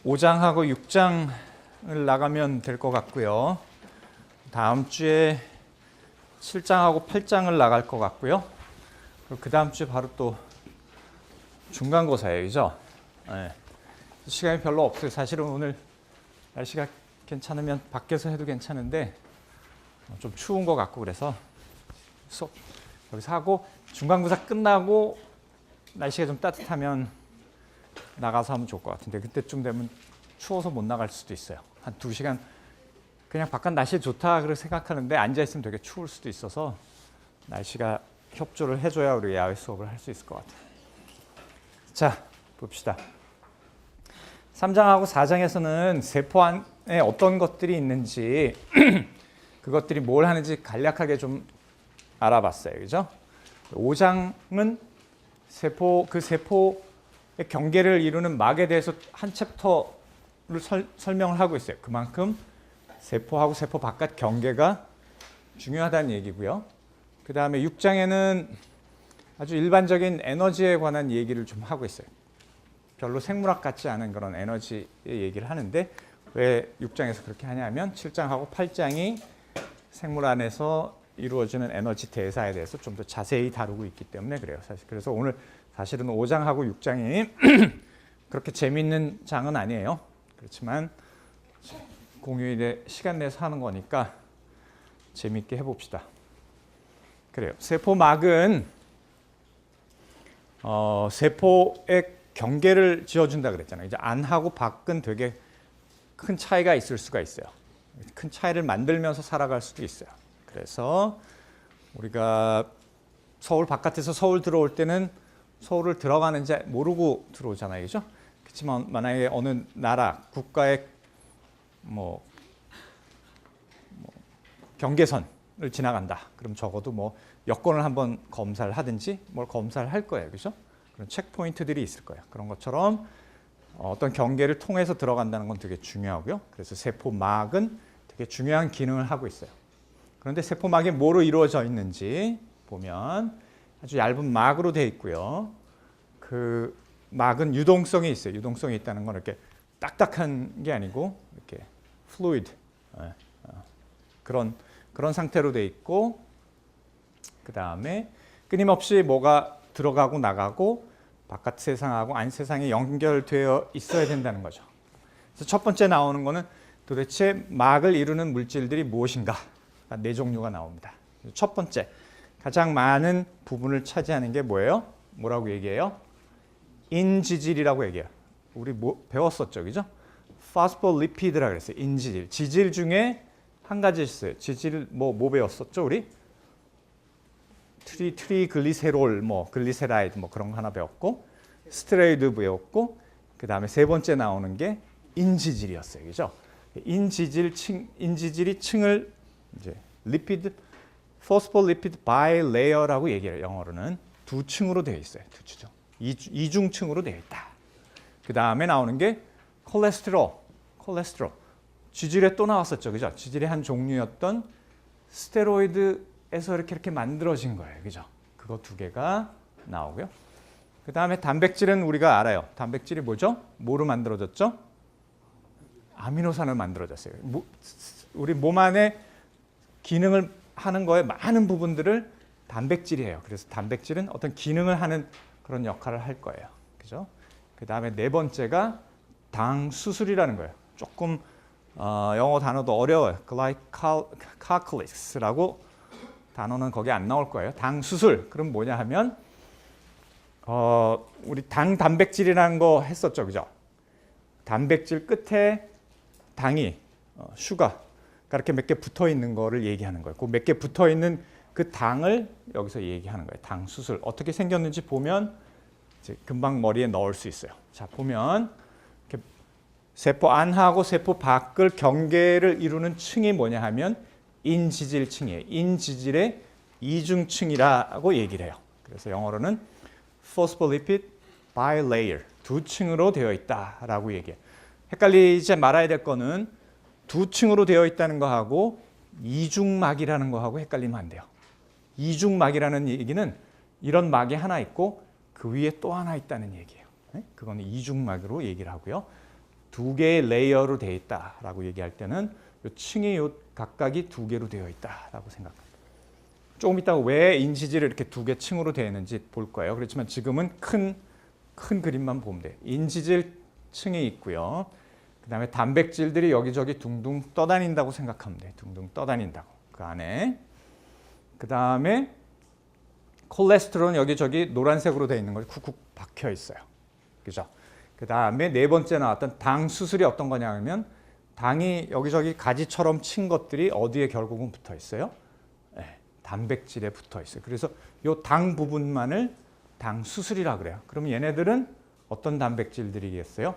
5장하고 6장을 나가면 될 것 같고요. 다음 주에 7장하고 8장을 나갈 것 같고요. 그 다음 주에 바로 또 중간고사예요, 그죠? 네. 시간이 별로 없어요. 사실은 오늘 날씨가 괜찮으면 밖에서 해도 괜찮은데 좀 추운 것 같고 그래서 수업 여기서 하고 중간고사 끝나고 날씨가 좀 따뜻하면 나가서 하면 좋을 것 같은데 그때쯤 되면 추워서 못 나갈 수도 있어요. 한 2시간 그냥 바깥 날씨 좋다 그렇게 생각하는데 앉아있으면 되게 추울 수도 있어서 날씨가 협조를 해줘야 우리 야외 수업을 할 수 있을 것 같아요. 자, 봅시다. 3장하고 4장에서는 세포 안에 어떤 것들이 있는지 그것들이 뭘 하는지 간략하게 좀 알아봤어요. 그죠? 5장은 세포의 경계를 이루는 막에 대해서 한 챕터를 설명을 하고 있어요. 그만큼 세포하고 세포 바깥 경계가 중요하다는 얘기고요. 그 다음에 6장에는 아주 일반적인 에너지에 관한 얘기를 좀 하고 있어요. 별로 생물학 같지 않은 그런 에너지의 얘기를 하는데 왜 6장에서 그렇게 하냐면 7장하고 8장이 생물 안에서 이루어지는 에너지 대사에 대해서 좀 더 자세히 다루고 있기 때문에 그래요. 사실 그래서 오늘 사실은 5장하고 6장이 그렇게 재미있는 장은 아니에요. 그렇지만 공휴일에 시간 내서 하는 거니까 재미있게 해봅시다. 그래요. 세포막은 세포의 경계를 지어준다 그랬잖아요. 이제 안하고 밖은 되게 큰 차이가 있을 수가 있어요. 큰 차이를 만들면서 살아갈 수도 있어요. 그래서 우리가 서울 바깥에서 서울 들어올 때는 서울을 들어가는지 모르고 들어오잖아요. 그죠? 그렇지만 만약에 어느 나라, 국가의 경계선을 지나간다. 그럼 적어도 뭐 여권을 한번 검사를 하든지 뭘 검사를 할 거예요. 그죠? 그런 체크포인트들이 있을 거예요. 그런 것처럼 어떤 경계를 통해서 들어간다는 건 되게 중요하고요. 그래서 세포막은 되게 중요한 기능을 하고 있어요. 그런데 세포막이 뭐로 이루어져 있는지 보면 아주 얇은 막으로 되어 있고요. 그 막은 유동성이 있어요. 유동성이 있다는 건 이렇게 딱딱한 게 아니고 이렇게 fluid 그런 상태로 되어 있고 그 다음에 끊임없이 뭐가 들어가고 나가고 바깥 세상하고 안 세상이 연결되어 있어야 된다는 거죠. 그래서 첫 번째 나오는 거는 도대체 막을 이루는 물질들이 무엇인가? 4종류가 나옵니다. 첫 번째, 가장 많은 부분을 차지하는 게 뭐예요? 뭐라고 얘기해요? 인지질이라고 얘기해요. 우리 배웠었죠, 그죠? 포스폴리피드라 그랬어요. 인지질. 지질 중에 한 가지 있어요. 지질 뭐 배웠었죠, 우리? 트리글리세롤, 글리세라이드 그런 거 하나 배웠고, 스테로이드 배웠고, 그 다음에 세 번째 나오는 게 인지질이었어요, 그죠? 인지질이 층을 이제 리피드, 포스폴리피드 바이레이어라고 얘기해요. 영어로는 2층으로 되어 있어요. 2층. 이중층으로 되어 있다. 그 다음에 나오는 게 콜레스테롤. 지질에 또 나왔었죠, 그죠? 지질의 한 종류였던 스테로이드에서 이렇게 만들어진 거예요, 그죠? 그거 2개가 나오고요. 그 다음에 단백질은 우리가 알아요. 단백질이 뭐죠? 뭐로 만들어졌죠? 아미노산을 만들어졌어요. 우리 몸 안에 기능을 하는 거에 많은 부분들을 단백질이 해요. 그래서 단백질은 어떤 기능을 하는 그런 역할을 할 거예요. 그죠? 그 다음에 네 번째가 당수술이라는 거예요. 조금 영어 단어도 어려워요. 글라이칼리스라고 단어는 거기 안 나올 거예요. 당수술. 그럼 뭐냐 하면 우리 단백질이라는 거 했었죠. 그죠? 단백질 끝에 당이 슈가 이렇게 몇 개 붙어 있는 거를 얘기하는 거예요. 그 몇 개 붙어 있는 그 당을 여기서 얘기하는 거예요. 당 수술. 어떻게 생겼는지 보면 이제 금방 머리에 넣을 수 있어요. 자, 보면 이렇게 세포 안하고 세포 밖을 경계를 이루는 층이 뭐냐 하면 인지질층이에요. 인지질의 이중층이라고 얘기를 해요. 그래서 영어로는 phospholipid bilayer, 2층으로 되어 있다라고 얘기해요. 헷갈리지 말아야 될 거는 2층으로 되어 있다는 거하고 이중막이라는 거하고 헷갈리면 안 돼요. 이중막이라는 얘기는 이런 막이 하나 있고 그 위에 또 하나 있다는 얘기예요. 그건 이중막으로 얘기를 하고요. 두 개의 레이어로 되어 있다라고 얘기할 때는 이 층이 요 각각이 두 개로 되어 있다라고 생각합니다. 조금 이따가 왜 인지질을 이렇게 두 개 층으로 되어 있는지 볼 거예요. 그렇지만 지금은 큰 그림만 보면 돼요. 인지질 층이 있고요. 그 다음에 단백질들이 여기저기 둥둥 떠다닌다고 생각하면 돼요. 둥둥 떠다닌다고. 그 안에. 그 다음에 콜레스테롤은 여기저기 노란색으로 되어 있는 것이 쿡쿡 박혀 있어요. 그죠? 그 다음에 네 번째 나왔던 당 수술이 어떤 거냐면 당이 여기저기 가지처럼 친 것들이 어디에 결국은 붙어 있어요? 네, 단백질에 붙어 있어요. 그래서 이 당 부분만을 당 수술이라 그래요. 그러면 얘네들은 어떤 단백질들이겠어요?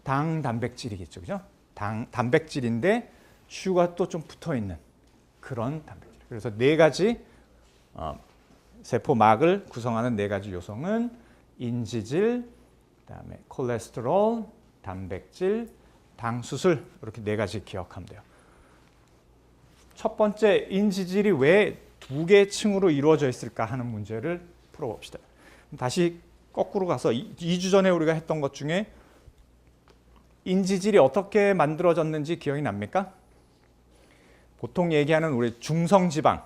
당 단백질이겠죠. 그죠? 단백질인데 슈가 또 좀 붙어 있는 그런 단백질. 그래서 네 가지 세포막을 구성하는 네 가지 요소는 인지질, 그다음에 콜레스테롤, 단백질, 당수술 이렇게 네 가지 기억하면 돼요. 첫 번째 인지질이 왜 두 개의 층으로 이루어져 있을까 하는 문제를 풀어봅시다. 다시 거꾸로 가서 2주 전에 우리가 했던 것 중에 인지질이 어떻게 만들어졌는지 기억이 납니까? 보통 얘기하는 우리 중성지방.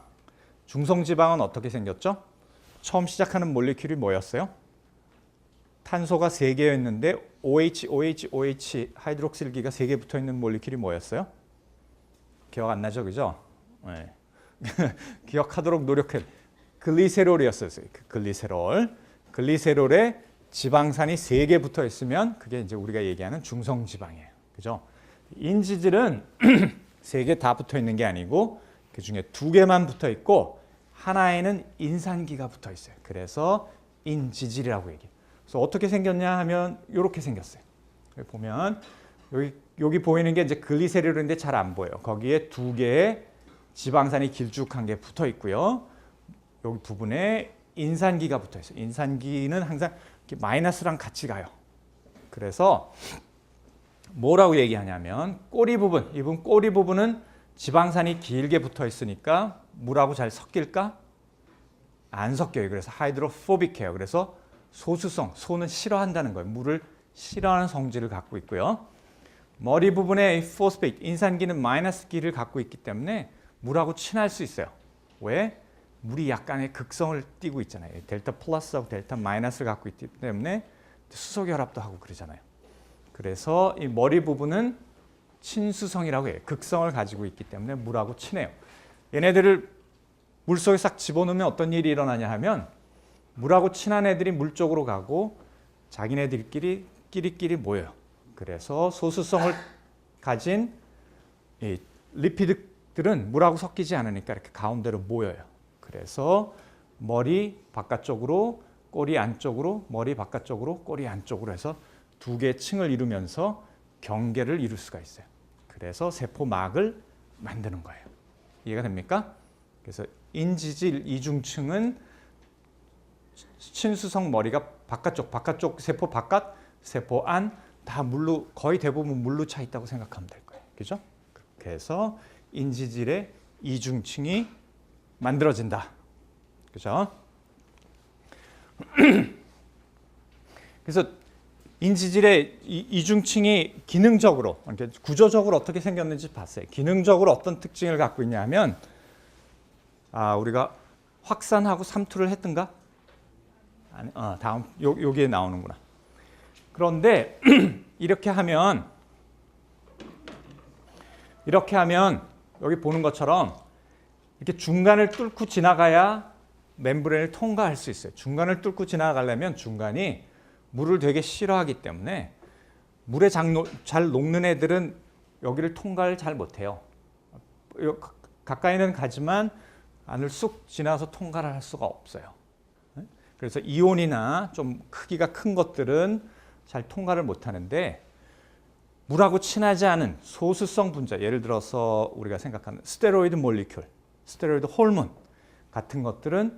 중성지방은 어떻게 생겼죠? 처음 시작하는 몰리큘이 뭐였어요? 탄소가 3개였는데 OH 하이드록실기가 3개 붙어 있는 몰리큘이 뭐였어요? 기억 안 나죠? 그죠? 네. 기억하도록 노력해. 글리세롤이었어요. 글리세롤에 지방산이 3개 붙어 있으면 그게 이제 우리가 얘기하는 중성지방이에요. 그죠? 인지질은 3개 다 붙어 있는 게 아니고 그 중에 2개만 붙어 있고 하나에는 인산기가 붙어 있어요. 그래서 인지질이라고 얘기해요. 그래서 어떻게 생겼냐 하면 이렇게 생겼어요. 여기 보면 여기 보이는 게 이제 글리세롤인데 잘 안 보여요. 거기에 2개의 지방산이 길쭉한 게 붙어 있고요. 여기 부분에 인산기가 붙어 있어요. 인산기는 항상 이렇게 마이너스랑 같이 가요. 그래서 뭐라고 얘기하냐면 꼬리 부분, 이 부분 꼬리 부분은 지방산이 길게 붙어 있으니까 물하고 잘 섞일까? 안 섞여요. 그래서 하이드로포빅해요. 그래서 소수성, 소는 싫어한다는 거예요. 물을 싫어하는 성질을 갖고 있고요. 머리 부분에 포스페이트, 인산기는 마이너스 기를 갖고 있기 때문에 물하고 친할 수 있어요. 왜? 물이 약간의 극성을 띠고 있잖아요. 델타 플러스하고 델타 마이너스를 갖고 있기 때문에 수소 결합도 하고 그러잖아요. 그래서 이 머리 부분은 친수성이라고 해요. 극성을 가지고 있기 때문에 물하고 친해요. 얘네들을 물속에 싹 집어넣으면 어떤 일이 일어나냐 하면 물하고 친한 애들이 물 쪽으로 가고 자기네들끼리 모여요. 그래서 소수성을 가진 이 리피드들은 물하고 섞이지 않으니까 이렇게 가운데로 모여요. 그래서 머리 바깥쪽으로, 꼬리 안쪽으로, 머리 바깥쪽으로, 꼬리 안쪽으로 해서 2개의 층을 이루면서 경계를 이룰 수가 있어요. 그래서 세포막을 만드는 거예요. 이해가 됩니까? 그래서 인지질 이중층은 친수성 머리가 바깥쪽 세포 바깥, 세포 안 다 물로 거의 대부분 물로 차 있다고 생각하면 될 거예요. 그죠? 그래서 인지질의 이중층이 만들어진다. 그죠? 그래서 인지질의 이중층이 기능적으로, 구조적으로 어떻게 생겼는지 봤어요. 기능적으로 어떤 특징을 갖고 있냐 하면 우리가 확산하고 삼투를 했던가? 아니, 다음 여기에 나오는구나. 그런데 이렇게 하면 여기 보는 것처럼 이렇게 중간을 뚫고 지나가야 멤브레인을 통과할 수 있어요. 중간을 뚫고 지나가려면 중간이 물을 되게 싫어하기 때문에 물에 잘 녹는 애들은 여기를 통과를 잘 못해요. 가까이는 가지만 안을 쑥 지나서 통과를 할 수가 없어요. 그래서 이온이나 좀 크기가 큰 것들은 잘 통과를 못하는데 물하고 친하지 않은 소수성 분자, 예를 들어서 우리가 생각하는 스테로이드 몰리큘, 스테로이드 호르몬 같은 것들은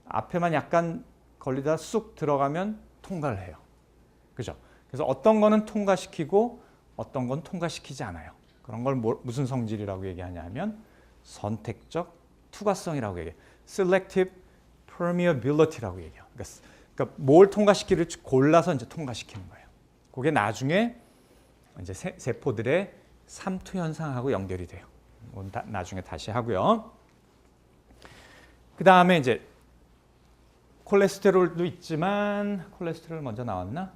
앞에만 약간 걸리다 쑥 들어가면 통과를 해요. 그죠? 그래서 어떤 거는 통과시키고 어떤 건 통과시키지 않아요. 그런 걸 무슨 성질이라고 얘기하냐면 선택적 투과성이라고 얘기해요. Selective permeability라고 얘기해요. 그러니까 뭘 통과시키를 골라서 이제 통과시키는 거예요. 그게 나중에 이제 세포들의 삼투 현상하고 연결이 돼요. 나중에 다시 하고요. 그 다음에 이제 콜레스테롤도 있지만 콜레스테롤 먼저 나왔나?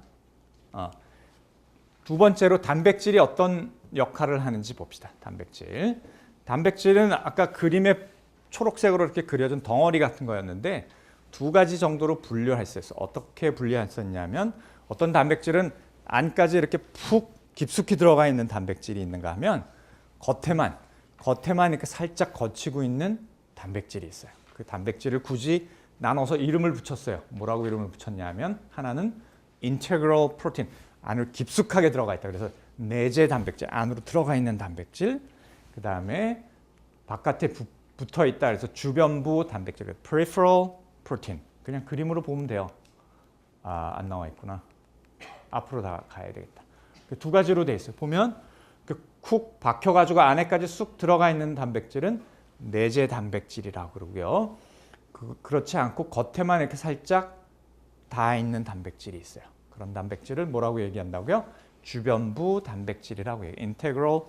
두 번째로 단백질이 어떤 역할을 하는지 봅시다. 단백질. 단백질은 아까 그림에 초록색으로 이렇게 그려진 덩어리 같은 거였는데 두 가지 정도로 분류할 수 있어요. 어떻게 분류했었냐면 어떤 단백질은 안까지 이렇게 푹 깊숙이 들어가 있는 단백질이 있는가 하면 겉에만 이렇게 살짝 거치고 있는 단백질이 있어요. 그 단백질을 굳이 나눠서 이름을 붙였어요. 뭐라고 이름을 붙였냐면 하나는 integral protein, 안으로 깊숙하게 들어가 있다. 그래서 내재 단백질, 안으로 들어가 있는 단백질. 그 다음에 바깥에 붙어 있다. 그래서 주변부 단백질, peripheral protein. 그냥 그림으로 보면 돼요. 안 나와 있구나. 앞으로 다 가야 되겠다. 두 가지로 돼 있어요. 보면 쿡 박혀가지고 안에까지 쑥 들어가 있는 단백질은 내재 단백질이라고 그러고요. 그렇지 않고 겉에만 이렇게 살짝 닿아 있는 단백질이 있어요. 그런 단백질을 뭐라고 얘기한다고요? 주변부 단백질이라고 얘기해요. integral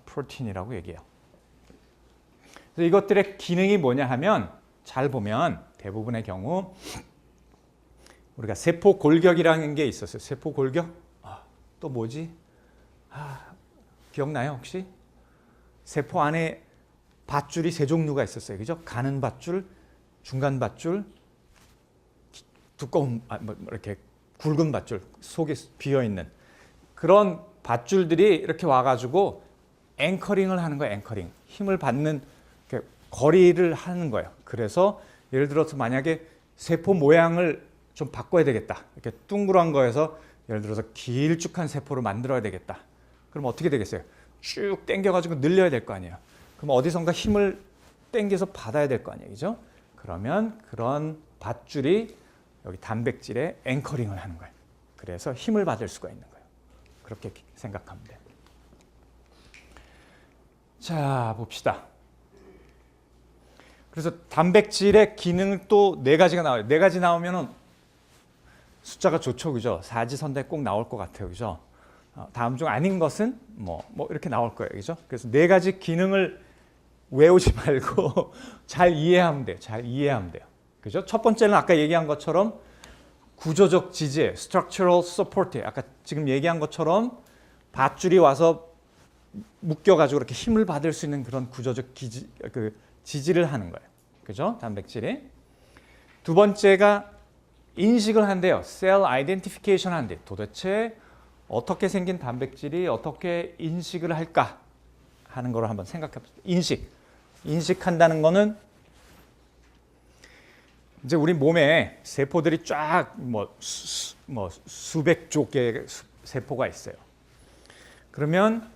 protein이라고 얘기해요. 그래서 이것들의 기능이 뭐냐 하면 잘 보면 대부분의 경우 우리가 세포 골격이라는 게 있었어요. 세포 골격? 또 뭐지? 기억나요 혹시? 세포 안에 밧줄이 세 종류가 있었어요. 그죠? 가는 밧줄, 중간 밧줄, 두꺼운 이렇게 굵은 밧줄, 속에 비어 있는 그런 밧줄들이 이렇게 와가지고 앵커링을 하는 거예요. 앵커링, 힘을 받는 거리를 하는 거예요. 그래서 예를 들어서 만약에 세포 모양을 좀 바꿔야 되겠다. 이렇게 둥그런 거에서 예를 들어서 길쭉한 세포를 만들어야 되겠다. 그럼 어떻게 되겠어요? 쭉 당겨가지고 늘려야 될 거 아니에요. 그럼 어디선가 힘을 당겨서 받아야 될 거 아니에요. 그죠? 그러면 그런 밧줄이 여기 단백질에 앵커링을 하는 거예요. 그래서 힘을 받을 수가 있는 거예요. 그렇게 생각하면 돼요. 자, 봅시다. 그래서 단백질의 기능은 또 네 가지가 나와요. 네 가지 나오면은 숫자가 좋죠, 그죠? 사지선다에 꼭 나올 것 같아요, 그죠? 다음 중 아닌 것은 뭐 이렇게 나올 거예요, 그죠? 그래서 네 가지 기능을 외우지 말고 잘 이해하면 돼요. 잘 이해하면 돼요, 그죠? 첫 번째는 아까 얘기한 것처럼 구조적 지지, structural support. 아까 지금 얘기한 것처럼 밧줄이 와서 묶여가지고 이렇게 힘을 받을 수 있는 그런 구조적 지지를 하는 거예요, 그죠? 단백질이. 두 번째가 인식을 한대요. 셀 아이덴티피케이션 한대. 도대체 어떻게 생긴 단백질이 어떻게 인식을 할까 하는 걸 한번 생각해 봅시다. 인식한다는 거는 이제 우리 몸에 세포들이 쫙 수백 조 개의 세포가 있어요. 그러면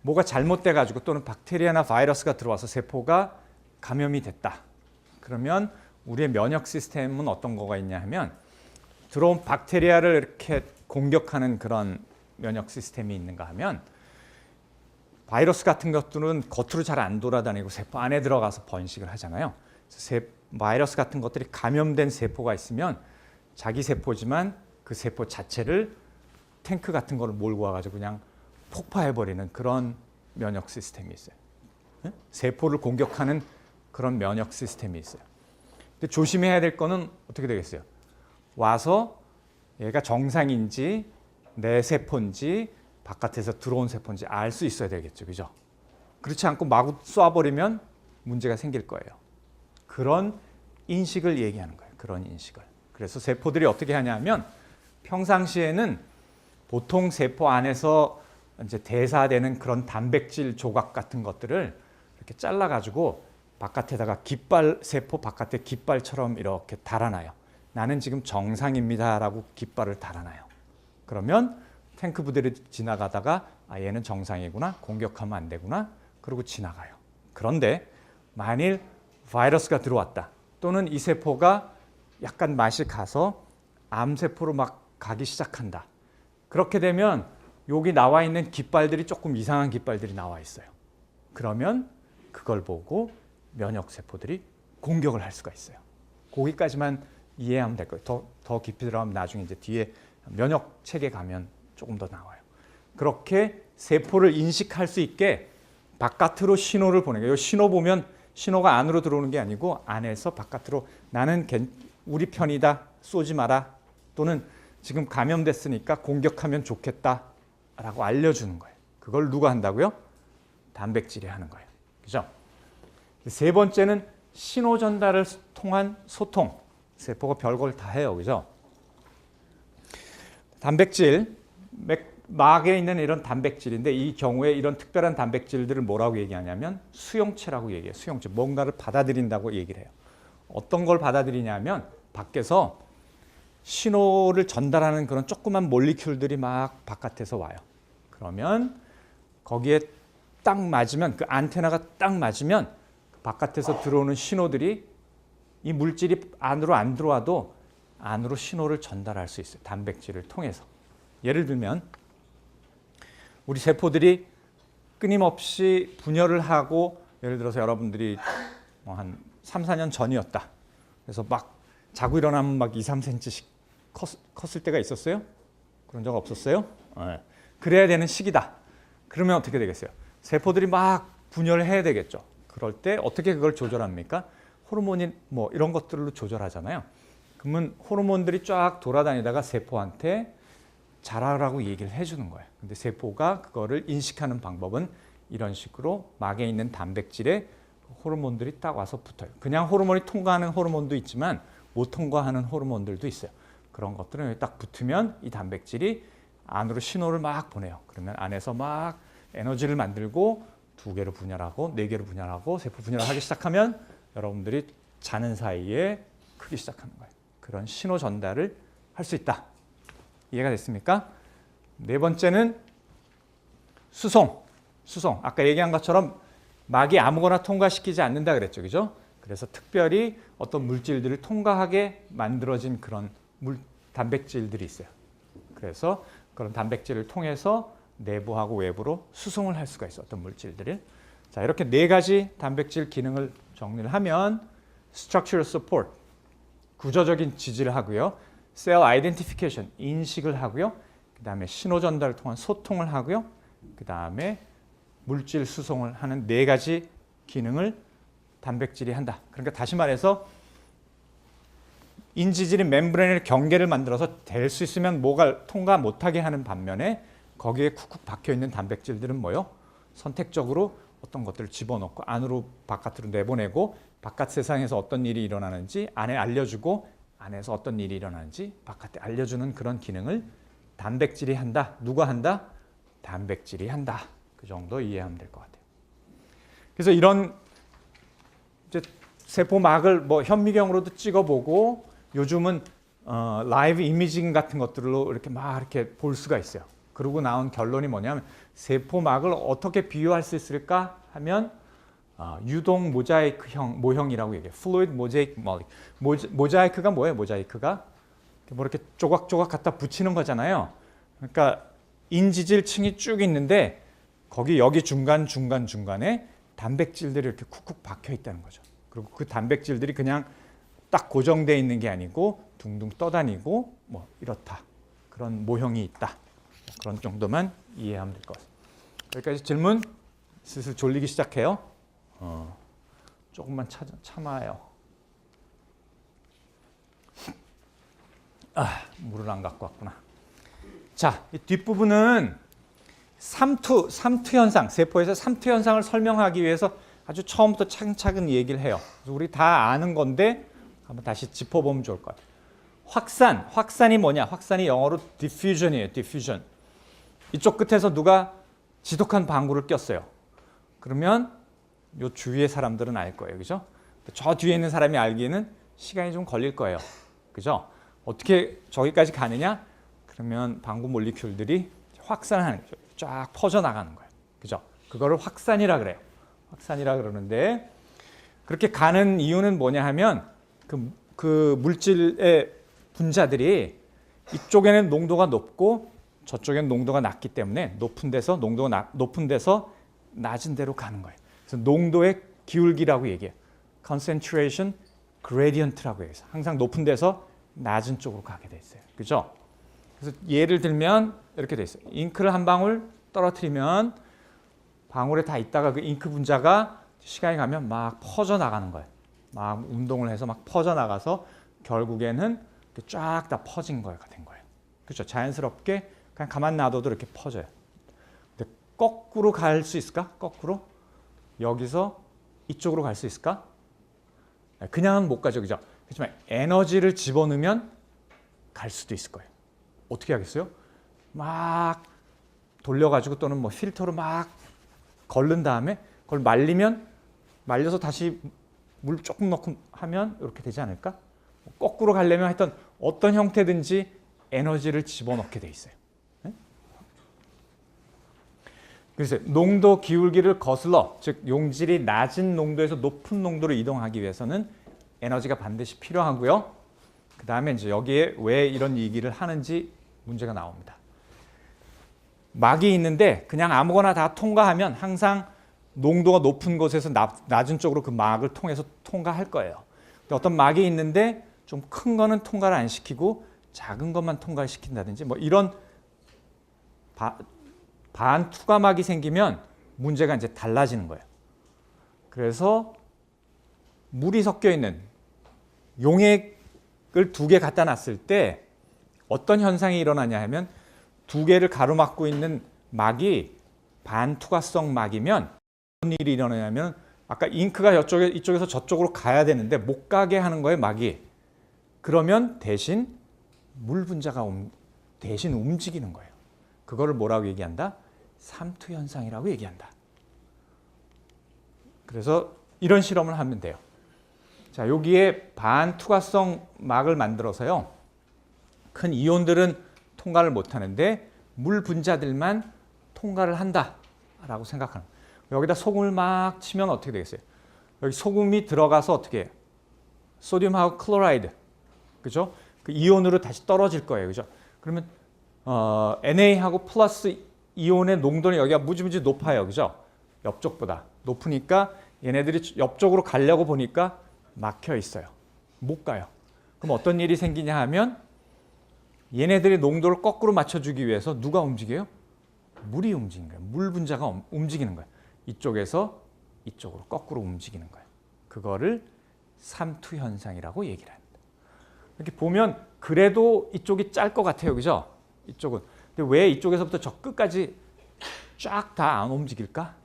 뭐가 잘못돼 가지고 또는 박테리아나 바이러스가 들어와서 세포가 감염이 됐다. 그러면 우리의 면역 시스템은 어떤 거가 있냐 하면 들어온 박테리아를 이렇게 공격하는 그런 면역 시스템이 있는가 하면 바이러스 같은 것들은 겉으로 잘 안 돌아다니고 세포 안에 들어가서 번식을 하잖아요. 바이러스 같은 것들이 감염된 세포가 있으면 자기 세포지만 그 세포 자체를 탱크 같은 거를 몰고 와가지고 그냥 폭파해버리는 그런 면역 시스템이 있어요. 세포를 공격하는 그런 면역 시스템이 있어요. 근데 조심해야 될 거는 어떻게 되겠어요? 와서 얘가 정상인지 내 세포인지 바깥에서 들어온 세포인지 알 수 있어야 되겠죠, 그죠? 그렇지 않고 마구 쏴버리면 문제가 생길 거예요. 그런 인식을 얘기하는 거예요. 그런 인식을. 그래서 세포들이 어떻게 하냐면 평상시에는 보통 세포 안에서 이제 대사되는 그런 단백질 조각 같은 것들을 이렇게 잘라가지고 바깥에다가 깃발, 세포 바깥에 깃발처럼 이렇게 달아놔요. 나는 지금 정상입니다라고 깃발을 달아놔요. 그러면 탱크 부대를 지나가다가 얘는 정상이구나, 공격하면 안 되구나, 그러고 지나가요. 그런데 만일 바이러스가 들어왔다, 또는 이 세포가 약간 맛이 가서 암세포로 막 가기 시작한다. 그렇게 되면 여기 나와 있는 깃발들이 조금 이상한 깃발들이 나와 있어요. 그러면 그걸 보고 면역세포들이 공격을 할 수가 있어요. 거기까지만 이해하면 될 거예요. 더 깊이 들어가면 나중에 이제 뒤에 면역체계 가면 조금 더 나와요. 그렇게 세포를 인식할 수 있게 바깥으로 신호를 보내요. 이 신호 보면 신호가 안으로 들어오는 게 아니고 안에서 바깥으로 나는 우리 편이다. 쏘지 마라. 또는 지금 감염됐으니까 공격하면 좋겠다라고 알려주는 거예요. 그걸 누가 한다고요? 단백질이 하는 거예요. 그죠? 세 번째는 신호 전달을 통한 소통. 세포가 별걸 다 해요. 그죠? 단백질, 막에 있는 이런 단백질인데 이 경우에 이런 특별한 단백질들을 뭐라고 얘기하냐면 수용체라고 얘기해요. 수용체. 뭔가를 받아들인다고 얘기를 해요. 어떤 걸 받아들이냐면 밖에서 신호를 전달하는 그런 조그만 몰리큘들이 막 바깥에서 와요. 그러면 거기에 딱 맞으면 그 안테나가 딱 맞으면 바깥에서 들어오는 신호들이 이 물질이 안으로 안 들어와도 안으로 신호를 전달할 수 있어요. 단백질을 통해서. 예를 들면 우리 세포들이 끊임없이 분열을 하고 예를 들어서 여러분들이 한 3, 4년 전이었다. 그래서 막 자고 일어나면 막 2, 3cm씩 컸을 때가 있었어요? 그런 적 없었어요? 네. 그래야 되는 시기다. 그러면 어떻게 되겠어요? 세포들이 막 분열을 해야 되겠죠. 그럴 때 어떻게 그걸 조절합니까? 호르몬이 뭐 이런 것들로 조절하잖아요. 그러면 호르몬들이 쫙 돌아다니다가 세포한테 자라라고 얘기를 해주는 거예요. 근데 세포가 그거를 인식하는 방법은 이런 식으로 막에 있는 단백질에 호르몬들이 딱 와서 붙어요. 그냥 호르몬이 통과하는 호르몬도 있지만 못 통과하는 호르몬들도 있어요. 그런 것들은 딱 붙으면 이 단백질이 안으로 신호를 막 보내요. 그러면 안에서 막 에너지를 만들고 2개로 분열하고 4개로 분열하고 세포 분열을 하기 시작하면 여러분들이 자는 사이에 크기 시작하는 거예요. 그런 신호 전달을 할 수 있다. 이해가 됐습니까? 네 번째는 수송. 아까 얘기한 것처럼 막이 아무거나 통과시키지 않는다 그랬죠. 그죠? 그래서 특별히 어떤 물질들을 통과하게 만들어진 그런 단백질들이 있어요. 그래서 그런 단백질을 통해서 내부하고 외부로 수송을 할 수가 있어요. 어떤 물질들을. 자, 이렇게 4가지 단백질 기능을 정리를 하면 structural support, 구조적인 지지를 하고요. cell identification, 인식을 하고요. 그 다음에 신호 전달을 통한 소통을 하고요. 그 다음에 물질 수송을 하는 4가지 기능을 단백질이 한다. 그러니까 다시 말해서 인지질인 멤브레인의 경계를 만들어서 될 수 있으면 뭐가 통과 못하게 하는 반면에 거기에 쿡쿡 박혀있는 단백질들은 뭐요? 선택적으로 어떤 것들을 집어넣고 안으로 바깥으로 내보내고 바깥 세상에서 어떤 일이 일어나는지 안에 알려주고 안에서 어떤 일이 일어나는지 바깥에 알려주는 그런 기능을 단백질이 한다. 누가 한다? 단백질이 한다. 그 정도 이해하면 될 것 같아요. 그래서 이런 이제 세포막을 뭐 현미경으로도 찍어보고 요즘은 라이브 이미징 같은 것들로 이렇게 막 이렇게 볼 수가 있어요. 그러고 나온 결론이 뭐냐면 세포막을 어떻게 비유할 수 있을까 하면 유동 모자이크형 모형이라고 얘기해요. Fluid Mosaic Molecule. 모자이크가 뭐예요? 모자이크가 뭐 이렇게 조각조각 갖다 붙이는 거잖아요. 그러니까 인지질층이 쭉 있는데 거기 여기 중간에 단백질들이 이렇게 쿡쿡 박혀 있다는 거죠. 그리고 그 단백질들이 그냥 딱 고정되어 있는 게 아니고 둥둥 떠다니고 뭐 이렇다. 그런 모형이 있다. 그런 정도만 이해하면 될 것 같습니다. 여기까지 질문. 슬슬 졸리기 시작해요. 조금만 참아요. 물을 안 갖고 왔구나. 자, 이 뒷부분은 삼투 현상, 세포에서 삼투 현상을 설명하기 위해서 아주 처음부터 차근차근 얘기를 해요. 그래서 우리 다 아는 건데 한번 다시 짚어보면 좋을 것 같아요. 확산이 뭐냐? 확산이 영어로 diffusion이에요. diffusion. 이쪽 끝에서 누가 지독한 방구를 꼈어요. 그러면 요 주위의 사람들은 알 거예요. 그죠? 저 뒤에 있는 사람이 알기에는 시간이 좀 걸릴 거예요. 그죠? 어떻게 저기까지 가느냐? 그러면 방구 몰리큘들이 확산하는 거죠. 쫙 퍼져나가는 거예요. 그죠? 그거를 확산이라 그래요. 확산이라 그러는데 그렇게 가는 이유는 뭐냐 하면 그 물질의 분자들이 이쪽에는 농도가 높고 저쪽에는 농도가 낮기 때문에 높은 데서 높은 데서 낮은 데로 가는 거예요. 그래서 농도의 기울기라고 얘기해요. concentration gradient라고 해서 항상 높은 데서 낮은 쪽으로 가게 돼 있어요. 그죠? 그래서 예를 들면 이렇게 돼 있어요. 잉크를 한 방울 떨어뜨리면 방울에 다 있다가 그 잉크 분자가 시간이 가면 막 퍼져 나가는 거예요. 막 운동을 해서 막 퍼져 나가서 결국에는 쫙 다 퍼진 거가 된 거예요. 그렇죠? 자연스럽게 그냥 가만 놔둬도 이렇게 퍼져요. 근데 거꾸로 갈 수 있을까? 거꾸로 여기서 이쪽으로 갈 수 있을까? 그냥은 못 가죠, 그죠? 그렇지만 에너지를 집어넣으면 갈 수도 있을 거예요. 어떻게 하겠어요? 막 돌려가지고 또는 뭐 필터로 막 걸른 다음에 그걸 말려서 다시 물 조금 넣고 하면 이렇게 되지 않을까? 거꾸로 가려면 하여튼 어떤 형태든지 에너지를 집어넣게 돼 있어요. 네? 그래서 농도 기울기를 거슬러, 즉 용질이 낮은 농도에서 높은 농도로 이동하기 위해서는 에너지가 반드시 필요하고요. 그 다음에 이제 여기에 왜 이런 얘기를 하는지 문제가 나옵니다. 막이 있는데 그냥 아무거나 다 통과하면 항상 농도가 높은 곳에서 낮은 쪽으로 그 막을 통해서 통과할 거예요. 근데 어떤 막이 있는데 좀 큰 거는 통과를 안 시키고 작은 것만 통과를 시킨다든지 뭐 이런 반투과막이 생기면 문제가 이제 달라지는 거예요. 그래서 물이 섞여 있는 용액을 두 개 갖다 놨을 때 어떤 현상이 일어나냐 하면 두 개를 가로막고 있는 막이 반투과성 막이면 무슨 일이 일어나냐면 아까 잉크가 이쪽에서 저쪽으로 가야 되는데 못 가게 하는 거예요, 막이. 그러면 대신 물 분자가 대신 움직이는 거예요. 그거를 뭐라고 얘기한다? 삼투 현상이라고 얘기한다. 그래서 이런 실험을 하면 돼요. 자, 여기에 반투과성 막을 만들어서요. 큰 이온들은 통과를 못 하는데 물 분자들만 통과를 한다라고 생각하는 거예요. 여기다 소금을 막 치면 어떻게 되겠어요? 여기 소금이 들어가서 어떻게 해요? 소듐하고 클로라이드, 그죠? 그 이온으로 다시 떨어질 거예요, 그죠? 그러면 Na하고 플러스 이온의 농도는 여기가 무지무지 높아요, 그죠? 옆쪽보다 높으니까 얘네들이 옆쪽으로 가려고 보니까 막혀 있어요. 못 가요. 그럼 어떤 일이 생기냐 하면 얘네들의 농도를 거꾸로 맞춰주기 위해서 누가 움직여요? 물이 움직이는 거예요. 물 분자가 움직이는 거예요. 이쪽에서 이쪽으로 거꾸로 움직이는 거예요. 그거를 삼투 현상이라고 얘기를 합니다. 이렇게 보면 그래도 이쪽이 짤 것 같아요, 그죠? 이쪽은. 근데 왜 이쪽에서부터 저 끝까지 쫙 다 안 움직일까?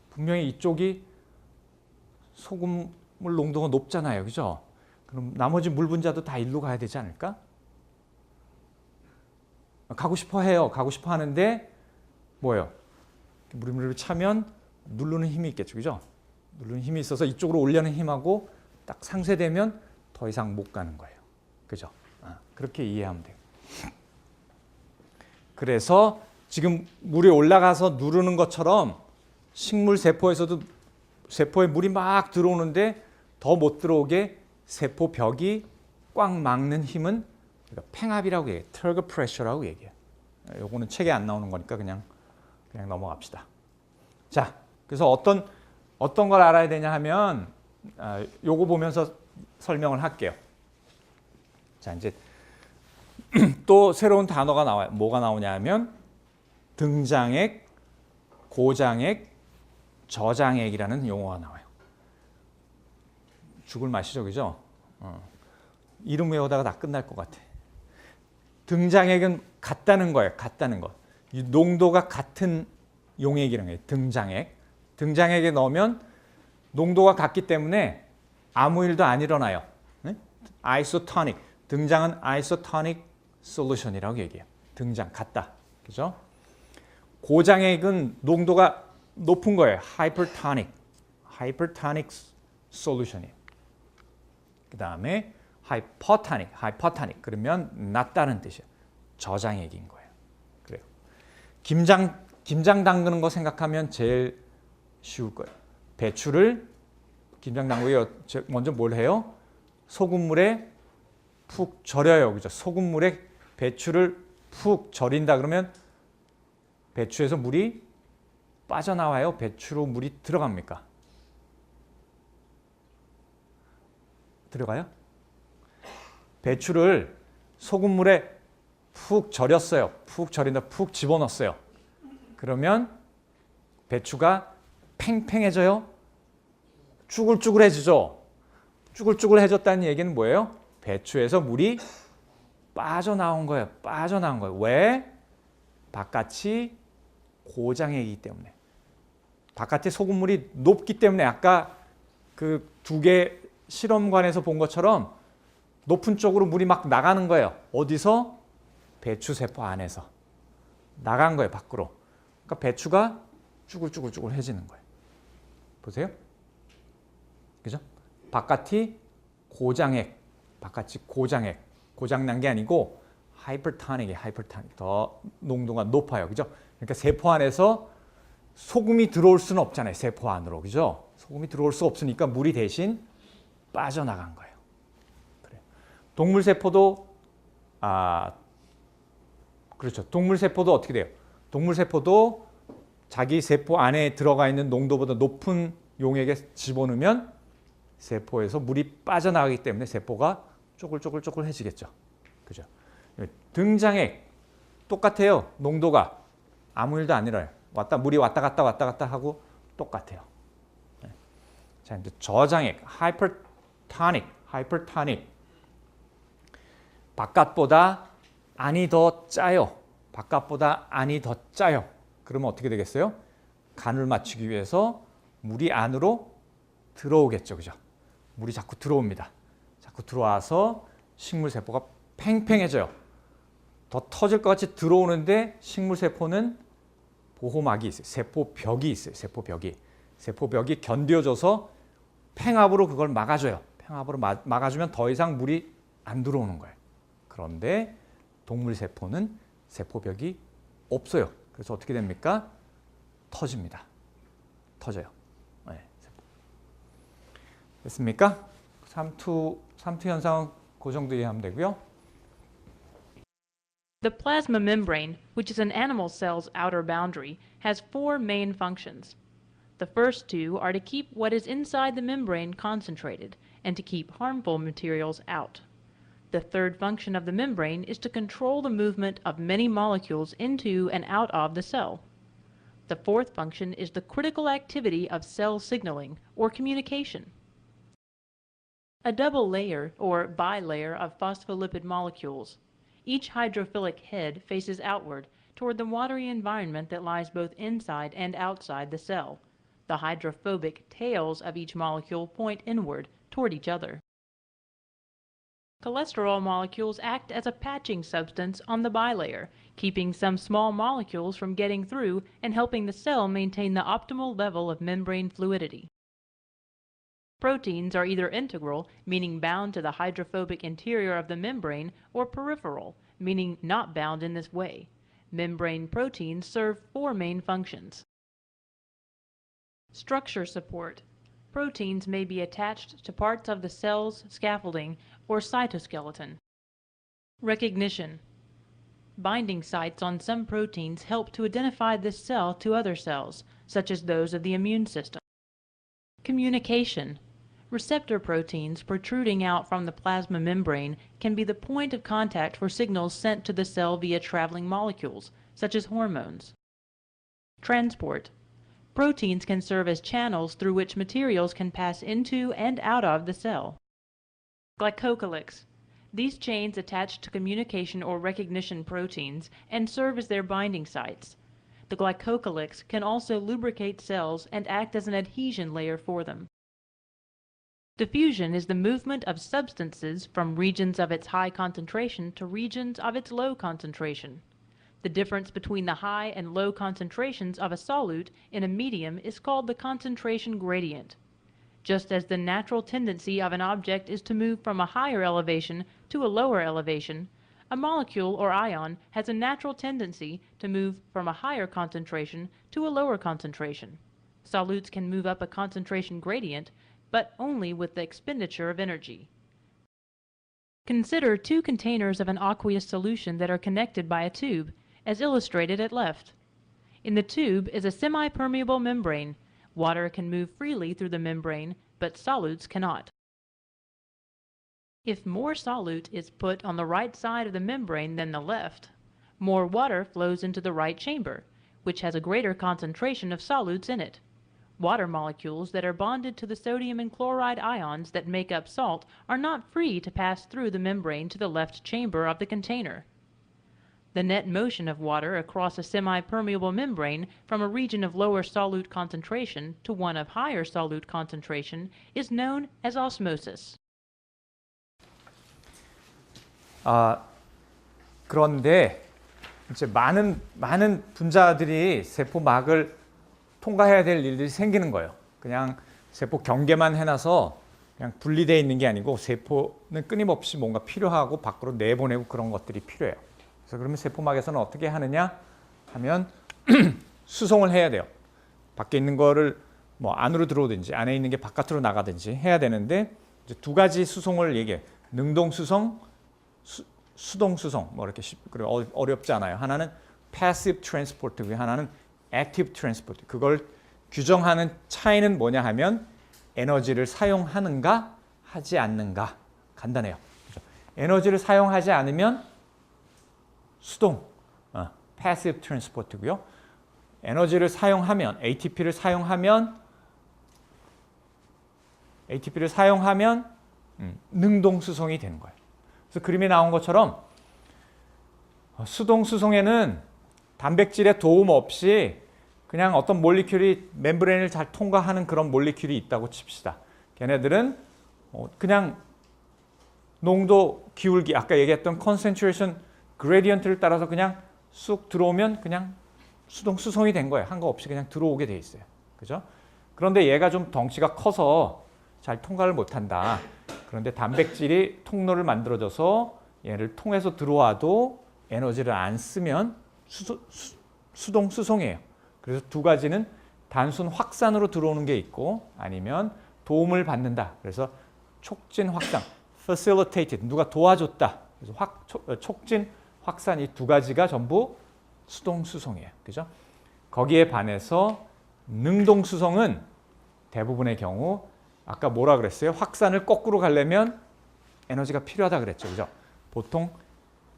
분명히 이쪽이 소금물 농도가 높잖아요, 그죠? 그럼 나머지 물 분자도 다 일로 가야 되지 않을까? 가고 싶어 해요. 가고 싶어 하는데 뭐예요? 물을 차면 누르는 힘이 있겠죠, 그죠? 누르는 힘이 있어서 이쪽으로 올려는 힘하고 딱 상쇄되면 더 이상 못 가는 거예요, 그죠? 그렇게 이해하면 돼요. 그래서 지금 물이 올라가서 누르는 것처럼 식물 세포에서도 세포에 물이 막 들어오는데 더 못 들어오게 세포 벽이 꽉 막는 힘은 팽압이라고 얘기해요. 터그 프레셔라고 얘기해요. 요거는 책에 안 나오는 거니까 그냥 넘어갑시다. 자, 그래서 어떤 걸 알아야 되냐 하면 요거 보면서 설명을 할게요. 자, 이제 또 새로운 단어가 나와요. 뭐가 나오냐 하면 등장액, 고장액, 저장액이라는 용어가 나와요. 죽을 맛이죠, 그죠? 이름 외우다가 다 끝날 것 같아. 등장액은 같다는 거예요. 같다는 거. 이 농도가 같은 용액이라는 거예요. 등장액. 등장액에 넣으면 농도가 같기 때문에 아무 일도 안 일어나요. 네? 아이소토닉. 등장은 아이소토닉 솔루션이라고 얘기해요. 등장 같다. 그죠? 고장액은 농도가 높은 거예요. 하이퍼토닉. 하이퍼토닉 솔루션이에요. 그다음에 하이퍼토닉 그러면 낮다는 뜻이에요. 저장액인 거예요. 그래요. 김장 담그는 거 생각하면 제일 쉬울 거예요. 배추를 김장 담그기 먼저 뭘 해요? 소금물에 푹 절여요. 그죠? 소금물에 배추를 푹 절인다 그러면 배추에서 물이 빠져나와요? 배추로 물이 들어갑니까? 들어가요? 배추를 소금물에 푹 절였어요. 푹 절인다 푹 집어넣었어요. 그러면 배추가 팽팽해져요? 쭈글쭈글해지죠? 쭈글쭈글해졌다는 얘기는 뭐예요? 배추에서 물이 빠져나온 거예요. 빠져나온 거예요. 왜? 바깥이 고장이기 때문에. 바깥에 소금물이 높기 때문에 아까 그 두 개 실험관에서 본 것처럼 높은 쪽으로 물이 막 나가는 거예요. 어디서? 배추세포 안에서. 나간 거예요, 밖으로. 그러니까 배추가 쭈글쭈글쭈글해지는 거예요. 보세요. 그죠? 바깥이 고장액, 바깥이 고장액, 고장난 게 아니고 하이퍼토닉이 하이퍼토닉, 더 농도가 높아요. 그죠? 그러니까 세포 안에서 소금이 들어올 수는 없잖아요. 세포 안으로. 그죠? 소금이 들어올 수 없으니까 물이 대신 빠져나간 거예요. 그래요. 동물 세포도 그렇죠. 동물 세포도 어떻게 돼요? 동물 세포도 자기 세포 안에 들어가 있는 농도보다 높은 용액에 집어넣으면 세포에서 물이 빠져나가기 때문에 세포가 쪼글쪼글쪼글해지겠죠. 그죠? 등장액 똑같아요. 농도가 아무 일도 안 일어나요. 물이 왔다 갔다 하고 똑같아요. 자, 이제 저장액, 하이퍼토닉. 바깥보다 안이 더 짜요. 바깥보다 안이 더 짜요. 그러면 어떻게 되겠어요? 간을 맞추기 위해서 물이 안으로 들어오겠죠. 그죠? 물이 자꾸 들어옵니다. 자꾸 들어와서 식물세포가 팽팽해져요. 더 터질 것 같이 들어오는데 식물세포는 보호막이 있어요. 세포벽이 있어요. 세포벽이 견뎌줘서 팽압으로 그걸 막아줘요. 팽압으로 막아주면 더 이상 물이 안 들어오는 거예요. 그런데 동물 세포는 세포벽이 없어요. 그래서 어떻게 됩니까? 터집니다. 터져요. 네. 됐습니까? 3투 현상은 그 정도 이해하면 되고요. The plasma membrane, which is an animal cell's outer boundary, has four main functions. The first two are to keep what is inside the membrane concentrated and to keep harmful materials out. The third function of the membrane is to control the movement of many molecules into and out of the cell. The fourth function is the critical activity of cell signaling or communication. A double layer or bilayer of phospholipid molecules. Each hydrophilic head faces outward toward the watery environment that lies both inside and outside the cell. The hydrophobic tails of each molecule point inward toward each other. Cholesterol molecules act as a patching substance on the bilayer, keeping some small molecules from getting through and helping the cell maintain the optimal level of membrane fluidity. Proteins are either integral, meaning bound to the hydrophobic interior of the membrane, or peripheral, meaning not bound in this way. Membrane proteins serve four main functions. Structure support. Proteins may be attached to parts of the cell's scaffolding or cytoskeleton. Recognition. Binding sites on some proteins help to identify this cell to other cells, such as those of the immune system. Communication. Receptor proteins protruding out from the plasma membrane can be the point of contact for signals sent to the cell via traveling molecules, such as hormones. Transport. Proteins can serve as channels through which materials can pass into and out of the cell. Glycocalyx. These chains attach to communication or recognition proteins and serve as their binding sites. The glycocalyx can also lubricate cells and act as an adhesion layer for them. Diffusion is the movement of substances from regions of its high concentration to regions of its low concentration. The difference between the high and low concentrations of a solute in a medium is called the concentration gradient. Just as the natural tendency of an object is to move from a higher elevation to a lower elevation, a molecule or ion has a natural tendency to move from a higher concentration to a lower concentration. Solutes can move up a concentration gradient, but only with the expenditure of energy. Consider two containers of an aqueous solution that are connected by a tube, as illustrated at left. In the tube is a semi-permeable membrane. Water can move freely through the membrane, but solutes cannot. If more solute is put on the right side of the membrane than the left, more water flows into the right chamber, which has a greater concentration of solutes in it. Water molecules that are bonded to the sodium and chloride ions that make up salt are not free to pass through the membrane to the left chamber of the container. The net motion of water across a semi-permeable membrane from a region of lower solute concentration to one of higher solute concentration is known as osmosis. 그런데 이제 많은 분자들이 세포막을 통과해야 될 일들이 생기는 거예요. 그냥 세포 경계만 해놔서 그냥 분리되어 있는 게 아니고 세포는 끊임없이 뭔가 필요하고 밖으로 내보내고 그런 것들이 필요해요. 그래서 그러면 세포막에서는 어떻게 하느냐 하면 수송을 해야 돼요. 밖에 있는 거를 뭐 안으로 들어오든지 안에 있는 게 바깥으로 나가든지 해야 되는데 이제 두 가지 수송을 얘기해. 능동 수송, 수동 수송. 뭐 이렇게 어렵지 않아요. 하나는 passive transport, 하나는 active transport. 그걸 규정하는 차이는 뭐냐 하면 에너지를 사용하는가 하지 않는가. 간단해요. 그렇죠? 에너지를 사용하지 않으면 수동, passive transport고요. 에너지를 사용하면 ATP를 사용하면 능동 수송이 되는 거예요. 그래서 그림에 나온 것처럼 수동 수송에는 단백질의 도움 없이 그냥 어떤 몰리큘이 멤브레인을 잘 통과하는 그런 몰리큘이 있다고 칩시다. 걔네들은 그냥 농도 기울기, 아까 얘기했던 concentration gradient를 따라서 그냥 쑥 들어오면 그냥 수동 수송이 된 거예요. 한 거 없이 그냥 들어오게 돼 있어요. 그죠? 그런데 얘가 좀 덩치가 커서 잘 통과를 못한다. 그런데 단백질이 통로를 만들어줘서 얘를 통해서 들어와도 에너지를 안 쓰면 수동 수송이에요. 그래서 두 가지는 단순 확산으로 들어오는 게 있고 아니면 도움을 받는다. 그래서 촉진 확산, facilitated, 누가 도와줬다. 그래서 촉진 확산 이 두 가지가 전부 수동 수송이에요. 그죠? 거기에 반해서 능동 수송은 대부분의 경우 아까 뭐라 그랬어요? 확산을 거꾸로 가려면 에너지가 필요하다 그랬죠. 그죠? 보통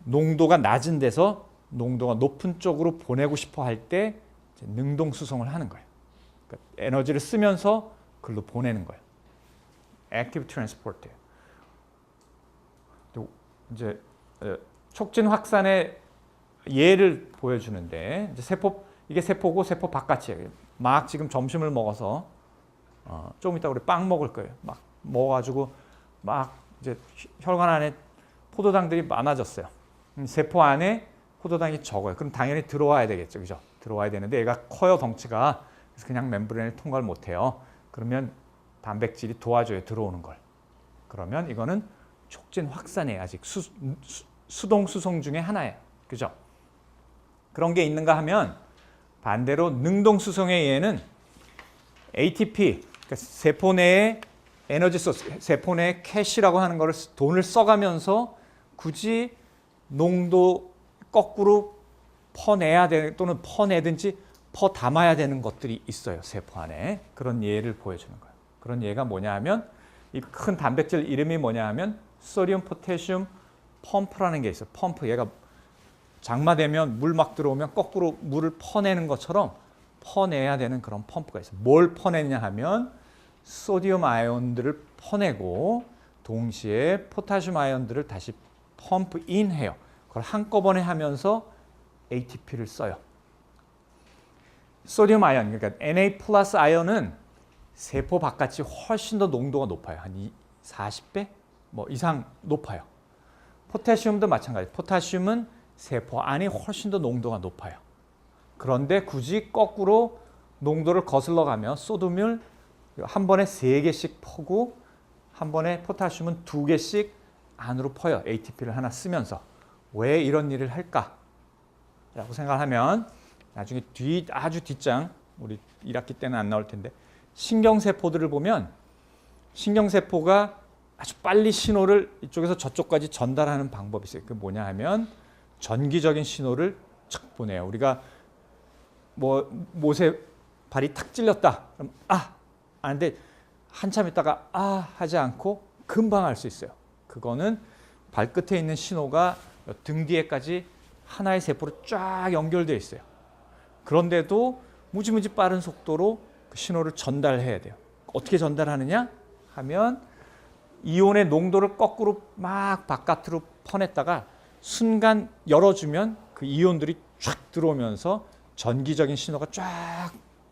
농도가 낮은 데서 농도가 높은 쪽으로 보내고 싶어 할 때 능동 수송을 하는 거예요. 그러니까 에너지를 쓰면서 글로 보내는 거예요. Active Transport예요. 또 이제 촉진 확산의 예를 보여주는데 이제 이게 세포고 세포 바깥이에요. 막 지금 점심을 먹어서 조금 이따 우리 빵 먹을 거예요. 막 먹어가지고 막 이제 혈관 안에 포도당들이 많아졌어요. 세포 안에 포도당이 적어요. 그럼 당연히 들어와야 되겠죠, 그죠? 들어와야 되는데 얘가 커요, 덩치가. 그래서 그냥 멤브레인을 통과를 못해요. 그러면 단백질이 도와줘요, 들어오는 걸. 그러면 이거는 촉진 확산이에요. 아직 수동 수송 중에 하나예요, 그죠? 그런 게 있는가 하면 반대로 능동 수송의 예는 ATP, 그러니까 세포 내에 에너지 소스, 세포 내에 캐시라고 하는 거를 돈을 써가면서 굳이 농도 거꾸로 퍼내야 되는 또는 퍼내든지 퍼담아야 되는 것들이 있어요. 세포 안에. 그런 예를 보여주는 거예요. 그런 예가 뭐냐 하면 이 큰 단백질 이름이 뭐냐 하면 소디움 포타슘 펌프라는 게 있어요. 펌프. 얘가 장마되면 물 막 들어오면 거꾸로 물을 퍼내는 것처럼 퍼내야 되는 그런 펌프가 있어요. 뭘 퍼내냐 하면 소디움 아이온들을 퍼내고 동시에 포타슘 아이온들을 다시 펌프 인 해요. 그걸 한꺼번에 하면서 ATP를 써요. 소디움 아이온, 그러니까 Na 플러스 아이온은 세포 바깥이 훨씬 더 농도가 높아요. 한 40배 뭐 이상 높아요. 포타슘도 마찬가지. 포타슘은 세포 안이 훨씬 더 농도가 높아요. 그런데 굳이 거꾸로 농도를 거슬러 가며 소듐을 한 번에 3개씩 퍼고 한 번에 포타슘은 2개씩 안으로 퍼요. ATP를 하나 쓰면서. 왜 이런 일을 할까? 라고 생각하면 나중에 아주 뒷장, 우리 1학기 때는 안 나올 텐데 신경세포들을 보면 신경세포가 아주 빨리 신호를 이쪽에서 저쪽까지 전달하는 방법이 있어요. 그게 뭐냐 하면 전기적인 신호를 척 보내요. 우리가 뭐 못에 발이 탁 찔렸다. 그럼 하는데 한참 있다가 하지 않고 금방 알 수 있어요. 그거는 발끝에 있는 신호가 등 뒤에까지 하나의 세포로 쫙 연결되어 있어요. 그런데도 무지무지 빠른 속도로 그 신호를 전달해야 돼요. 어떻게 전달하느냐 하면 이온의 농도를 거꾸로 막 바깥으로 퍼냈다가 순간 열어주면 그 이온들이 쫙 들어오면서 전기적인 신호가 쫙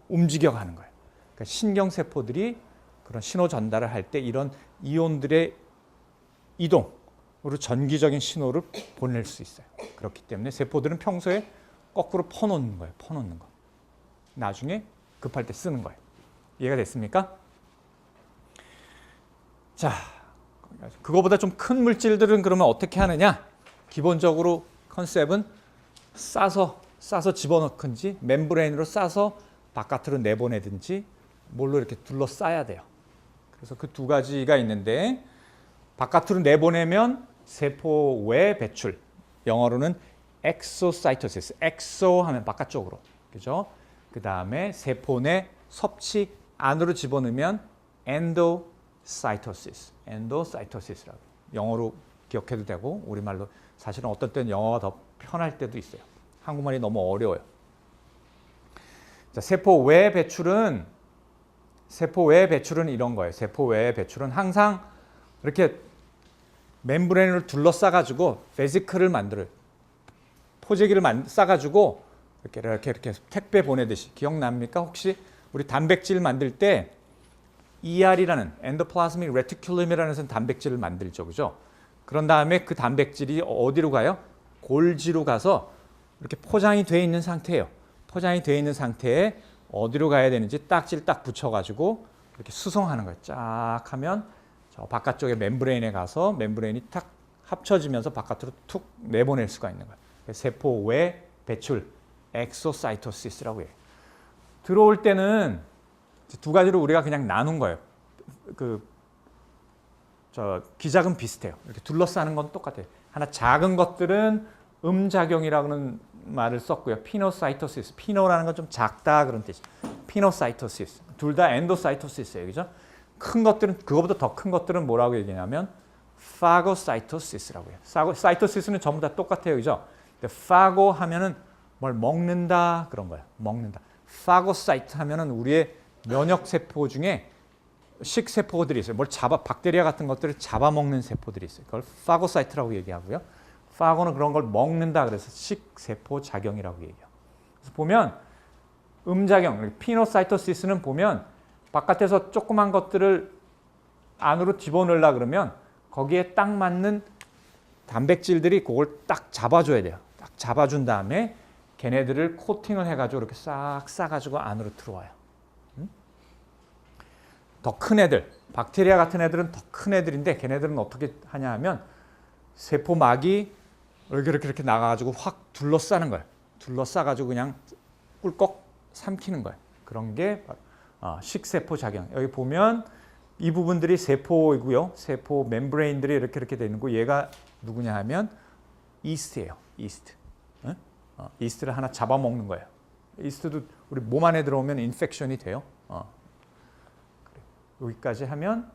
움직여가는 거예요. 그러니까 신경세포들이 그런 신호 전달을 할 때 이런 이온들의 이동으로 전기적인 신호를 보낼 수 있어요. 그렇기 때문에 세포들은 평소에 거꾸로 퍼놓는 거예요. 퍼놓는 거. 나중에 급할 때 쓰는 거예요. 이해가 됐습니까? 자, 그거보다 좀 큰 물질들은 그러면 어떻게 하느냐? 기본적으로 컨셉은 싸서 집어넣든지 멤브레인으로 싸서 바깥으로 내보내든지 뭘로 이렇게 둘러싸야 돼요. 그래서 그 두 가지가 있는데 바깥으로 내보내면 세포 외 배출, 영어로는 엑소사이토시스, 엑소 하면 바깥쪽으로, 그죠? 그 다음에 세포 내 섭취 안으로 집어넣으면 엔도사이토시스, 엔도사이토시스라고 영어로 기억해도 되고 우리말로 사실은 어떤 때는 영어가 더 편할 때도 있어요. 한국말이 너무 어려워요. 자, 세포 외 배출은 이런 거예요. 세포 외 배출은 항상 이렇게 멤브레인을 둘러싸가지고 베지클을 만들어요. 포재기를 싸가지고 이렇게 택배 보내듯이 기억납니까? 혹시 우리 단백질 만들 때 ER이라는 엔도플라즈믹 레티큘럼이라는 단백질을 만들죠, 그죠? 그런 다음에 그 단백질이 어디로 가요? 골지로 가서 이렇게 포장이 되어 있는 상태예요. 포장이 되어 있는 상태에 어디로 가야 되는지 딱지를 딱 붙여가지고 이렇게 수송하는 거예요. 쫙 하면 저 바깥쪽에 멤브레인에 가서 멤브레인이 탁 합쳐지면서 바깥으로 툭 내보낼 수가 있는 거예요. 세포 외 배출, 엑소사이토시스라고 해요. 들어올 때는 두 가지로 우리가 그냥 나눈 거예요. 기작은 비슷해요. 이렇게 둘러싸는 건 똑같아요. 하나 작은 것들은 음작용이라는 말을 썼고요. 피노사이토시스, 피노라는 건 좀 작다 그런 뜻이에요. 피노사이토시스, 둘 다 엔도사이토시스예요, 그죠? 큰 것들은 그거보다 더 큰 것들은 뭐라고 얘기하냐면 파고사이토시스라고 해요. 사이토시스는 전부 다 똑같아요, 그죠? 근데 파고 하면은 뭘 먹는다 그런 거예요. 먹는다. 파고사이트 하면은 우리의 면역 세포 중에 식세포들이 있어요. 뭘 박테리아 같은 것들을 잡아먹는 세포들이 있어요. 그걸 파고사이트라고 얘기하고요. 파고는 그런 걸 먹는다 그래서 식세포 작용이라고 얘기해요. 그래서 보면 음작용, 피노사이토시스는 보면 바깥에서 조그만 것들을 안으로 집어넣으려 그러면 거기에 딱 맞는 단백질들이 그걸 딱 잡아줘야 돼요. 딱 잡아준 다음에 걔네들을 코팅을 해가지고 이렇게 싹 싸가지고 안으로 들어와요. 더 큰 애들, 박테리아 같은 애들은 더 큰 애들인데 걔네들은 어떻게 하냐 하면 세포막이 이렇게 나가가지고 확 둘러싸는 거예요. 둘러싸가지고 그냥 꿀꺽 삼키는 거예요. 그런 게 식세포 작용. 여기 보면 이 부분들이 세포이고요. 세포 멤브레인들이 이렇게 되어 있는 거. 얘가 누구냐 하면 이스트예요. 이스트. 이스트를 하나 잡아먹는 거예요. 이스트도 우리 몸 안에 들어오면 인펙션이 돼요. 여기까지 하면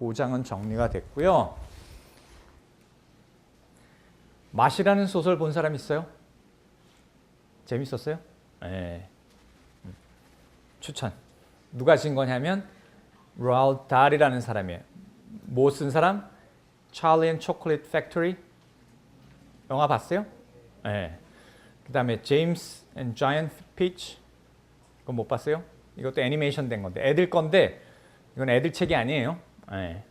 5장은 정리가 됐고요. 맛이라는 소설 본 사람 있어요? 재밌었어요? 네. 추천. 누가 진 거냐면 로ald 달이라는 사람이에요. 뭐 쓴 사람? Charlie and Chocolate Factory. 영화 봤어요? 네. 그 다음에 James and Giant Peach. 그거 못 봤어요? 이것도 애니메이션 된 건데 애들 건데 이건 애들 책이 아니에요. 네.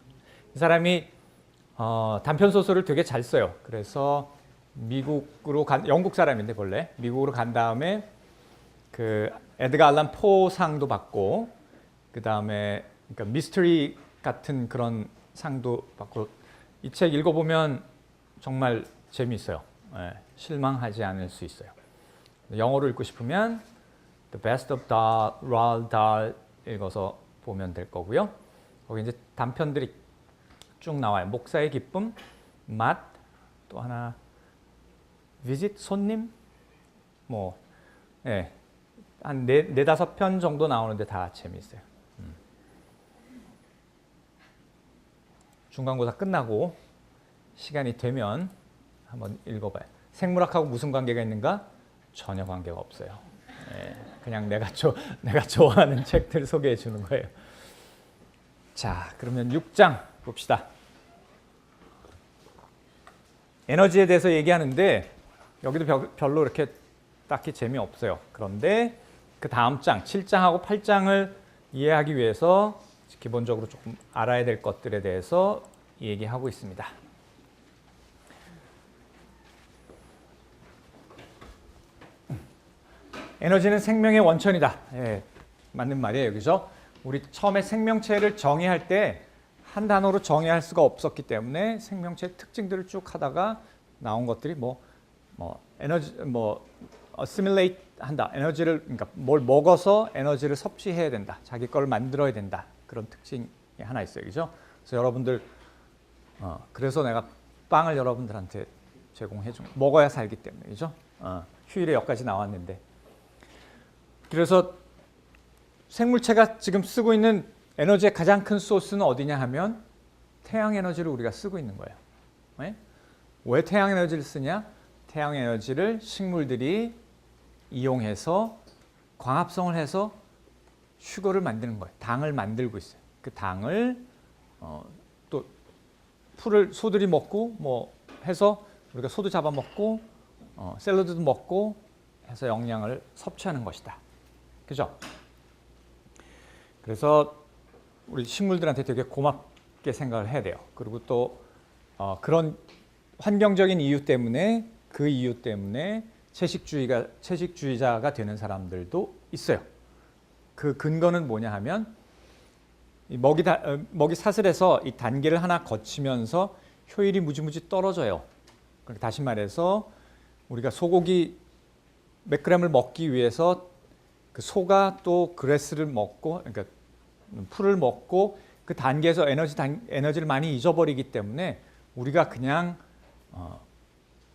이 사람이 단편 소설을 되게 잘 써요. 그래서 미국으로 영국 사람인데 본래 미국으로 간 다음에 그 에드가 알란 포 상도 받고 그 다음에 그러니까 미스터리 같은 그런 상도 받고 이 책 읽어보면 정말 재미있어요. 네. 실망하지 않을 수 있어요. 영어로 읽고 싶으면 The Best of Roald Dahl 읽어서 보면 될 거고요. 거기 이제 단편들이 쭉 나와요. 목사의 기쁨, 맛, 또 하나 visit 손님, 뭐, 예, 한 네다섯 편 정도 나오는데 다 재미있어요. 중간고사 끝나고 시간이 되면 한번 읽어봐요. 생물학하고 무슨 관계가 있는가? 전혀 관계가 없어요. 예, 그냥 내가 좋아하는 책들 소개해 주는 거예요. 자, 그러면 6장 봅시다. 에너지에 대해서 얘기하는데 여기도 별로 이렇게 딱히 재미없어요. 그런데 그 다음 장, 7장하고 8장을 이해하기 위해서 기본적으로 조금 알아야 될 것들에 대해서 얘기하고 있습니다. 에너지는 생명의 원천이다. 예, 맞는 말이에요. 그죠? 우리 처음에 생명체를 정의할 때 한 단어로 정의할 수가 없었기 때문에 생명체의 특징들을 쭉 하다가 나온 것들이 에너지 assimilate 한다. 에너지를 그러니까 뭘 먹어서 에너지를 섭취해야 된다. 자기 걸 만들어야 된다. 그런 특징이 하나 있어요. 그죠? 그래서 여러분들 그래서 내가 빵을 여러분들한테 제공해 준 먹어야 살기 때문에. 그죠? 휴일에 여기까지 나왔는데. 그래서 생물체가 지금 쓰고 있는 에너지의 가장 큰 소스는 어디냐 하면 태양 에너지를 우리가 쓰고 있는 거예요. 네? 왜 태양 에너지를 쓰냐? 태양 에너지를 식물들이 이용해서 광합성을 해서 슈거를 만드는 거예요. 당을 만들고 있어요. 그 당을 또 풀을 소들이 먹고 뭐 해서 우리가 소도 잡아먹고 샐러드도 먹고 해서 영양을 섭취하는 것이다. 그죠? 그래서 우리 식물들한테 되게 고맙게 생각을 해야 돼요. 그리고 또 그런 환경적인 이유 때문에 그 이유 때문에 채식주의자가 되는 사람들도 있어요. 그 근거는 뭐냐 하면 먹이 사슬에서 이 단계를 하나 거치면서 효율이 무지무지 떨어져요. 그러니까 다시 말해서 우리가 소고기 몇 그램을 먹기 위해서 그 소가 또 그래스를 먹고 그러니까 풀을 먹고 그 단계에서 에너지를 많이 잊어버리기 때문에 우리가 그냥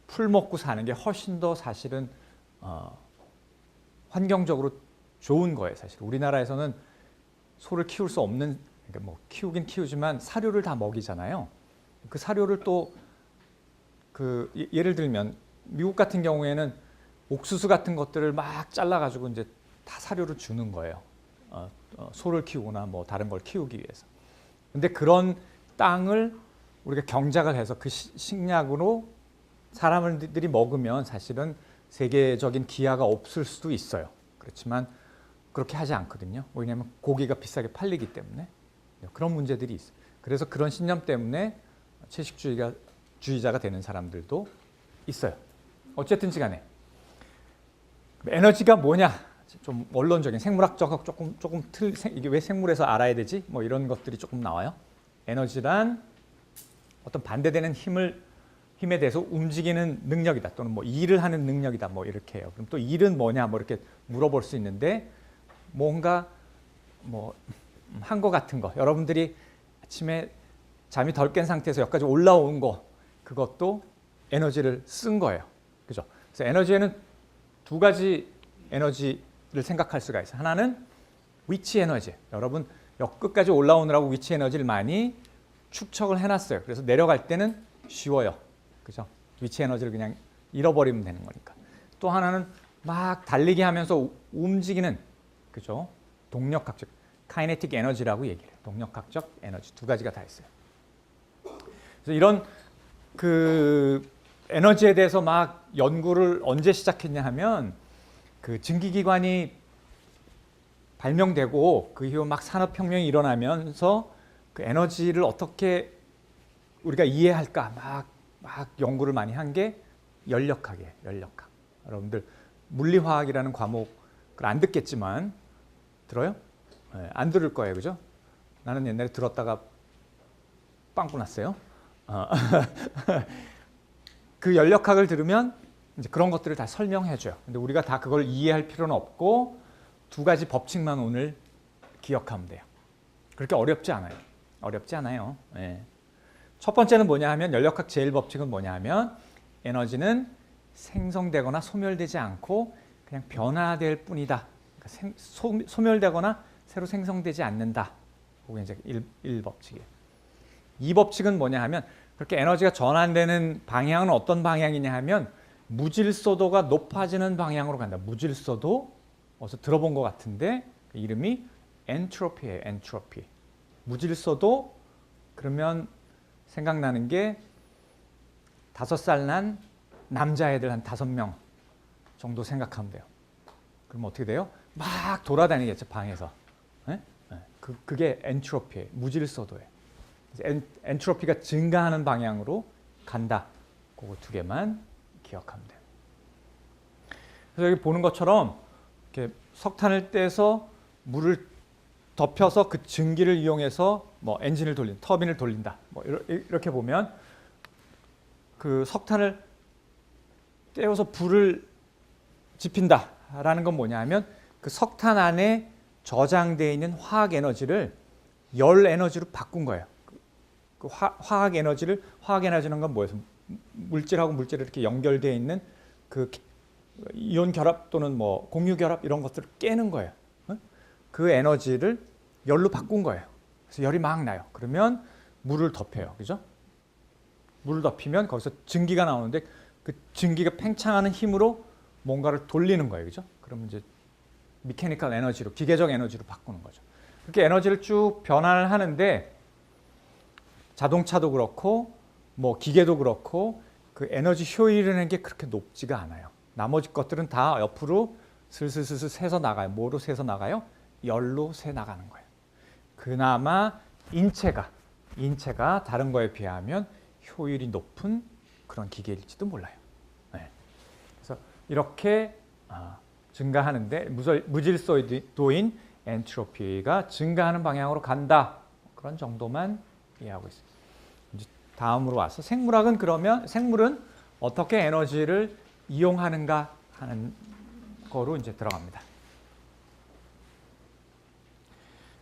풀 먹고 사는 게 훨씬 더 사실은 환경적으로 좋은 거예요. 사실 우리나라에서는 소를 키울 수 없는 그러니까 뭐 키우긴 키우지만 사료를 다 먹이잖아요. 그 사료를 또 그 예를 들면 미국 같은 경우에는 옥수수 같은 것들을 막 잘라가지고 이제 다 사료를 주는 거예요. 소를 키우거나 뭐 다른 걸 키우기 위해서. 근데 그런 땅을 우리가 경작을 해서 그 식량으로 사람들이 먹으면 사실은 세계적인 기아가 없을 수도 있어요. 그렇지만 그렇게 하지 않거든요. 왜냐하면 고기가 비싸게 팔리기 때문에 그런 문제들이 있어요. 그래서 그런 신념 때문에 채식주의자가 되는 사람들도 있어요. 어쨌든지 간에 에너지가 뭐냐? 좀 원론적인 생물학적하고 조금 이게 왜 생물에서 알아야 되지? 뭐 이런 것들이 조금 나와요. 에너지란 어떤 반대되는 힘에 대해서 움직이는 능력이다. 또는 뭐 일을 하는 능력이다. 뭐 이렇게 해요. 그럼 또 일은 뭐냐? 뭐 이렇게 물어볼 수 있는데 뭔가 뭐 한 거 같은 거. 여러분들이 아침에 잠이 덜 깬 상태에서 여기까지 올라온 거 그것도 에너지를 쓴 거예요. 그죠? 그래서 에너지에는 두 가지 에너지를 생각할 수가 있어요. 하나는 위치 에너지. 여러분 역 끝까지 올라오느라고 위치 에너지를 많이 축적을 해놨어요. 그래서 내려갈 때는 쉬워요. 그죠? 위치 에너지를 그냥 잃어버리면 되는 거니까. 또 하나는 막 달리기 하면서 움직이는 그죠? 동력학적 카이네틱 에너지라고 얘기해요. 동력학적 에너지 두 가지가 다 있어요. 그래서 이런 그 에너지에 대해서 막 연구를 언제 시작했냐 하면 그 증기기관이 발명되고 그 이후 막 산업혁명이 일어나면서 그 에너지를 어떻게 우리가 이해할까 막 연구를 많이 한 게 연력학이에요. 연력학. 여러분들 물리화학이라는 과목을 안 듣겠지만 들어요? 네, 안 들을 거예요. 그죠? 나는 옛날에 들었다가 빵꾸 났어요. 그 연력학을 들으면 이제 그런 것들을 다 설명해 줘요. 근데 우리가 다 그걸 이해할 필요는 없고 두 가지 법칙만 오늘 기억하면 돼요. 그렇게 어렵지 않아요. 어렵지 않아요. 네. 첫 번째는 뭐냐 하면 연력학 제일 법칙은 뭐냐 하면 에너지는 생성되거나 소멸되지 않고 그냥 변화될 뿐이다. 그러니까 소멸되거나 새로 생성되지 않는다. 그게 이제 1법칙이에요. 이 법칙은 뭐냐 하면 그렇게 에너지가 전환되는 방향은 어떤 방향이냐 하면 무질서도가 높아지는 방향으로 간다. 무질서도 어디서 들어본 것 같은데 그 이름이 엔트로피예요. 엔트로피. 무질서도 그러면 생각나는 게 5살 난 남자애들 한 5명 정도 생각하면 돼요. 그럼 어떻게 돼요? 막 돌아다니겠죠, 방에서. 네? 그게 엔트로피예요. 무질서도예요. 엔트로피가 증가하는 방향으로 간다. 그거 2개만 기억하면 돼요. 그래서 여기 보는 것처럼 이렇게 석탄을 떼서 물을 덮여서 그 증기를 이용해서 뭐 엔진을 돌린, 터빈을 돌린다. 뭐 이렇게 보면 그 석탄을 떼어서 불을 지핀다라는 건 뭐냐 하면 그 석탄 안에 저장되어 있는 화학 에너지를 열 에너지로 바꾼 거예요. 그 화학 에너지는 건 뭐예요? 물질하고 물질이 이렇게 연결되어 있는 그 이온 결합 또는 뭐 공유 결합 이런 것들을 깨는 거예요. 그 에너지를 열로 바꾼 거예요. 그래서 열이 막 나요. 그러면 물을 덮여요. 그죠? 물을 덮이면 거기서 증기가 나오는데 그 증기가 팽창하는 힘으로 뭔가를 돌리는 거예요. 그죠? 그럼 이제 미케니컬 에너지로, 기계적 에너지로 바꾸는 거죠. 그렇게 에너지를 쭉 변환을 하는데 자동차도 그렇고 뭐 기계도 그렇고 그 에너지 효율이라는 게 그렇게 높지가 않아요. 나머지 것들은 다 옆으로 슬슬슬슬 새서 나가요. 뭐로 새서 나가요? 열로 새 나가는 거예요. 그나마 인체가 다른 거에 비하면 효율이 높은 그런 기계일지도 몰라요. 네. 그래서 이렇게 증가하는데 무질서도인 엔트로피가 증가하는 방향으로 간다. 그런 정도만 이해하고 있습니다. 이제 다음으로 와서 생물학은 그러면 생물은 어떻게 에너지를 이용하는가 하는 거로 이제 들어갑니다.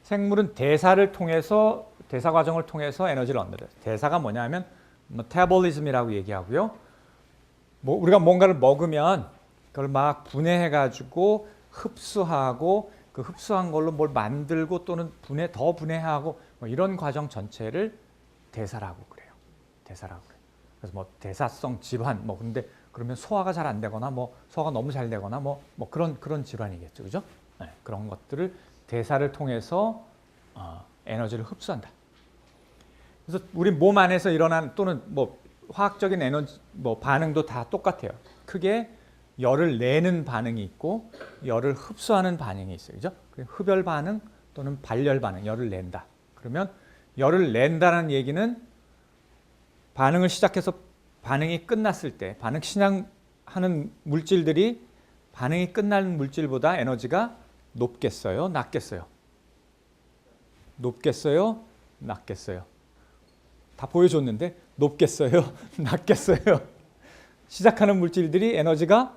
생물은 대사 과정을 통해서 에너지를 얻는다. 대사가 뭐냐면 메타볼리즘이라고 얘기하고요. 뭐 우리가 뭔가를 먹으면 그걸 막 분해해 가지고 흡수하고 그 흡수한 걸로 뭘 만들고 또는 더 분해하고 뭐 이런 과정 전체를 대사라고 그래요. 대사라고 그래요. 그래서 뭐 대사성 질환 뭐 근데 그러면 소화가 잘 안 되거나 뭐 소화가 너무 잘 되거나 뭐 그런 질환이겠죠. 그죠? 네, 그런 것들을 대사를 통해서 에너지를 흡수한다. 그래서 우리 몸 안에서 일어난 또는 뭐 화학적인 에너지 뭐 반응도 다 똑같아요. 크게 열을 내는 반응이 있고 열을 흡수하는 반응이 있어요. 그죠? 흡열 반응 또는 발열 반응, 열을 낸다. 그러면 열을 낸다는 얘기는 반응을 시작해서 반응이 끝났을 때 반응 시작하는 물질들이 반응이 끝난 물질보다 에너지가 높겠어요? 낮겠어요? 높겠어요? 낮겠어요? 다 보여줬는데 높겠어요? 낮겠어요? 시작하는 물질들이 에너지가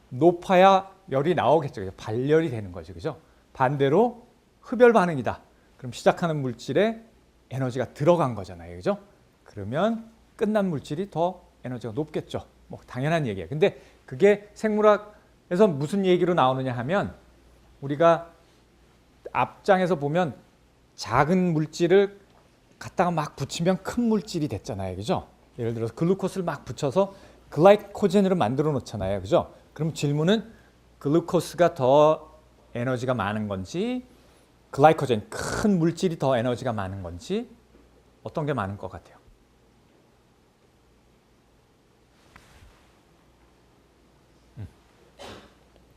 높아야 열이 나오겠죠. 발열이 되는 거죠. 그죠? 반대로 흡열 반응이다. 그럼 시작하는 물질에 에너지가 들어간 거잖아요. 그죠? 그러면 끝난 물질이 더 에너지가 높겠죠. 뭐 당연한 얘기예요. 근데 그게 생물학에서 무슨 얘기로 나오느냐 하면 우리가 앞장에서 보면 작은 물질을 갖다가 막 붙이면 큰 물질이 됐잖아요. 그죠? 예를 들어서 글루코스를 막 붙여서 글라이코젠으로 만들어 놓잖아요. 그죠? 그럼 질문은 글루코스가 더 에너지가 많은 건지 글라이코젠, 큰 물질이 더 에너지가 많은 건지 어떤 게 많은 것 같아요?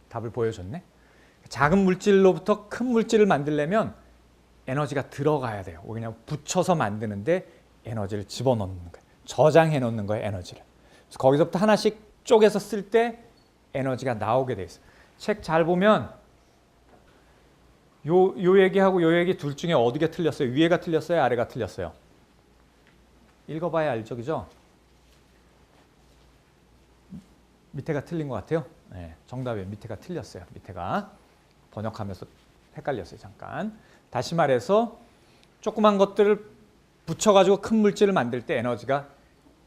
답을 보여줬네. 작은 물질로부터 큰 물질을 만들려면 에너지가 들어가야 돼요. 그냥 붙여서 만드는데 에너지를 집어넣는 거예요. 저장해 놓는 거예요, 에너지를. 그래서 거기서부터 하나씩 쪼개서 쓸 때 에너지가 나오게 돼 있어요. 책 잘 보면 요 얘기하고 요 얘기 둘 중에 어디가 틀렸어요? 위에가 틀렸어요? 아래가 틀렸어요? 읽어봐야 알죠, 그죠? 밑에가 틀린 것 같아요. 네, 정답이 밑에가 틀렸어요. 밑에가 번역하면서 헷갈렸어요. 잠깐. 다시 말해서 조그만 것들을 붙여가지고 큰 물질을 만들 때 에너지가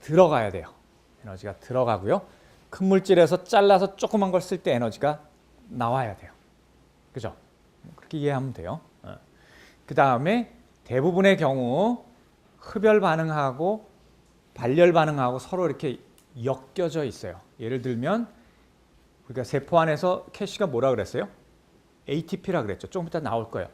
들어가야 돼요. 에너지가 들어가고요. 큰 물질에서 잘라서 조그만 걸 쓸 때 에너지가 나와야 돼요. 그죠? 그렇게 이해하면 돼요. 그 다음에 대부분의 경우 흡열 반응하고 발열 반응하고 서로 이렇게 엮여져 있어요. 예를 들면 우리가 세포 안에서 캐시가 뭐라 그랬어요? ATP라 그랬죠. 조금 이따 나올 거예요.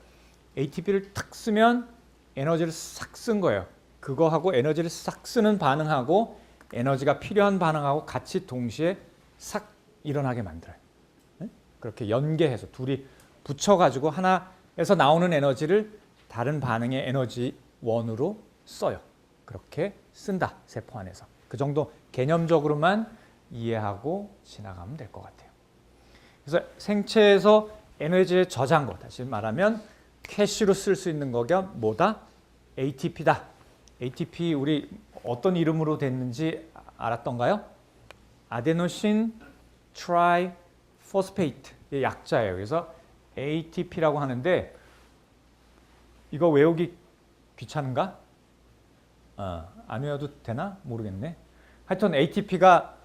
ATP를 탁 쓰면 에너지를 싹 쓴 거예요. 그거하고 에너지를 싹 쓰는 반응하고 에너지가 필요한 반응하고 같이 동시에 싹 일어나게 만들어요. 네? 그렇게 연계해서 둘이 붙여가지고 하나에서 나오는 에너지를 다른 반응의 에너지원으로 써요. 그렇게 쓴다. 세포 안에서. 그 정도 개념적으로만 이해하고 지나가면 될 것 같아요. 그래서 생체에서 에너지의 저장고, 다시 말하면 캐시로 쓸 수 있는 거가 뭐다? ATP다. ATP 우리 어떤 이름으로 됐는지 알았던가요? 아데노신 트라이포스페이트의 약자예요. 그래서 ATP라고 하는데 이거 외우기 귀찮은가? 안 외워도 되나? 모르겠네. 하여튼 ATP가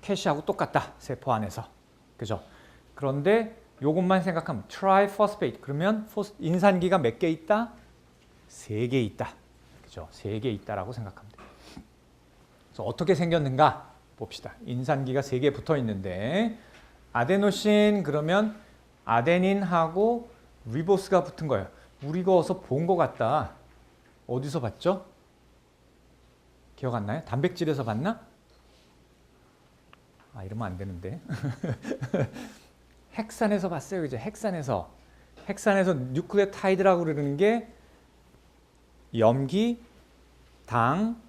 캐시하고 똑같다. 세포 안에서. 그죠? 그런데 요것만 생각하면 트라이포스페이트 그러면 인산기가 몇 개 있다? 3개 있다. 그죠? 3개 있다라고 생각하면 돼요. 그래서 어떻게 생겼는가 봅시다. 인산기가 3개 붙어 있는데 아데노신 그러면 아데닌하고 리보스가 붙은 거예요. 우리가 어디서 본 것 같다. 어디서 봤죠? 기억 안 나요? 단백질에서 봤나? 이러면 안 되는데. 핵산에서 봤어요. 그죠? 핵산에서 뉴클레오타이드라고 그러는 게 염기, 당,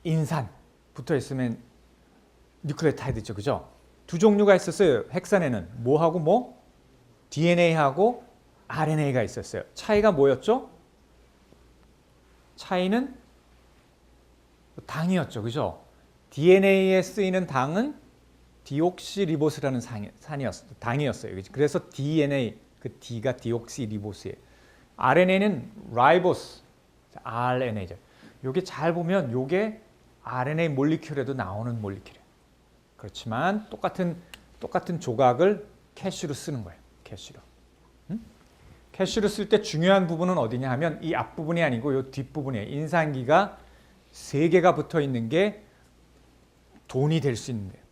인산 붙어 있으면 뉴클레오타이드죠. 그죠? 두 종류가 있었어요. 핵산에는 뭐하고 뭐? DNA하고 RNA가 있었어요. 차이가 뭐였죠? 차이는 당이었죠. 그죠? DNA에 쓰이는 당은 디옥시리보스라는 당이었어요. 그래서 DNA, 그 D가 디옥시리보스예요. RNA는 라이보스, RNA죠. 요게 잘 보면 요게 RNA 몰리큘에도 나오는 몰리큘이에요. 그렇지만 똑같은 조각을 캐시로 쓰는 거예요. 캐시로. 캐시로 쓸 때 중요한 부분은 어디냐 하면 이 앞부분이 아니고 요 뒷부분이에요. 인산기가 3개가 붙어 있는 게 돈이 될 수 있는 거예요.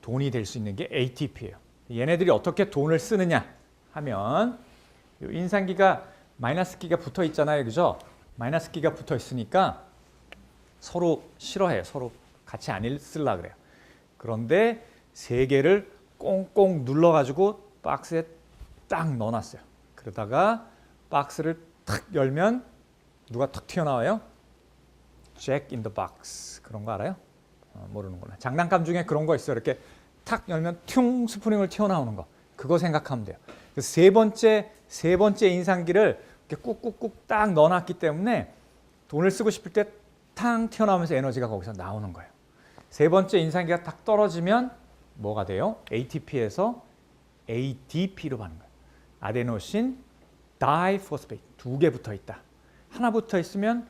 돈이 될 수 있는 게 ATP예요. 얘네들이 어떻게 돈을 쓰느냐 하면 인산기가 마이너스 기가 붙어 있잖아요. 그죠? 마이너스 기가 붙어 있으니까 서로 싫어해요. 서로 같이 안 쓰려고 그래요. 그런데 3개를 꽁꽁 눌러가지고 박스에 딱 넣어놨어요. 그러다가 박스를 탁 열면 누가 탁 튀어나와요? Jack in the box. 그런 거 알아요? 모르는구나. 장난감 중에 그런 거 있어요. 이렇게 탁 열면 퉁 스프링을 튀어나오는 거. 그거 생각하면 돼요. 그래서 세 번째 인산기를 이렇게 꾹꾹꾹 딱 넣어놨기 때문에 돈을 쓰고 싶을 때 탕 튀어나오면서 에너지가 거기서 나오는 거예요. 세 번째 인산기가 딱 떨어지면 뭐가 돼요? ATP에서 ADP로 가는 거예요. 아데노신 다이포스페이트 2개 붙어 있다. 하나 붙어 있으면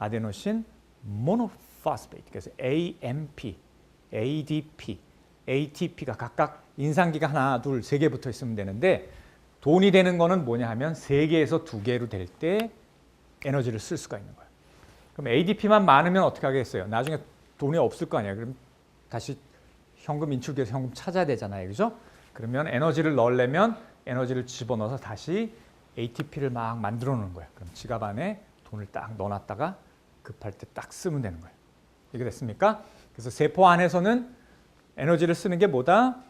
아데노신 모노포스페이트. 그래서 AMP, ADP, ATP가 각각 인산기가 하나, 둘, 3개 붙어 있으면 되는데 돈이 되는 거는 뭐냐 하면 3개에서 2개로 될 때 에너지를 쓸 수가 있는 거예요. 그럼 ADP만 많으면 어떻게 하겠어요? 나중에 돈이 없을 거 아니에요. 그럼 다시 현금 인출기에서 현금 찾아야 되잖아요. 그죠? 그러면 에너지를 넣으려면 에너지를 집어넣어서 다시 ATP를 막 만들어 놓는 거예요. 그럼 지갑 안에 돈을 딱 넣어놨다가 급할 때 딱 쓰면 되는 거예요. 이게 됐습니까? 그래서 세포 안에서는 에너지를 쓰는 게 뭐다?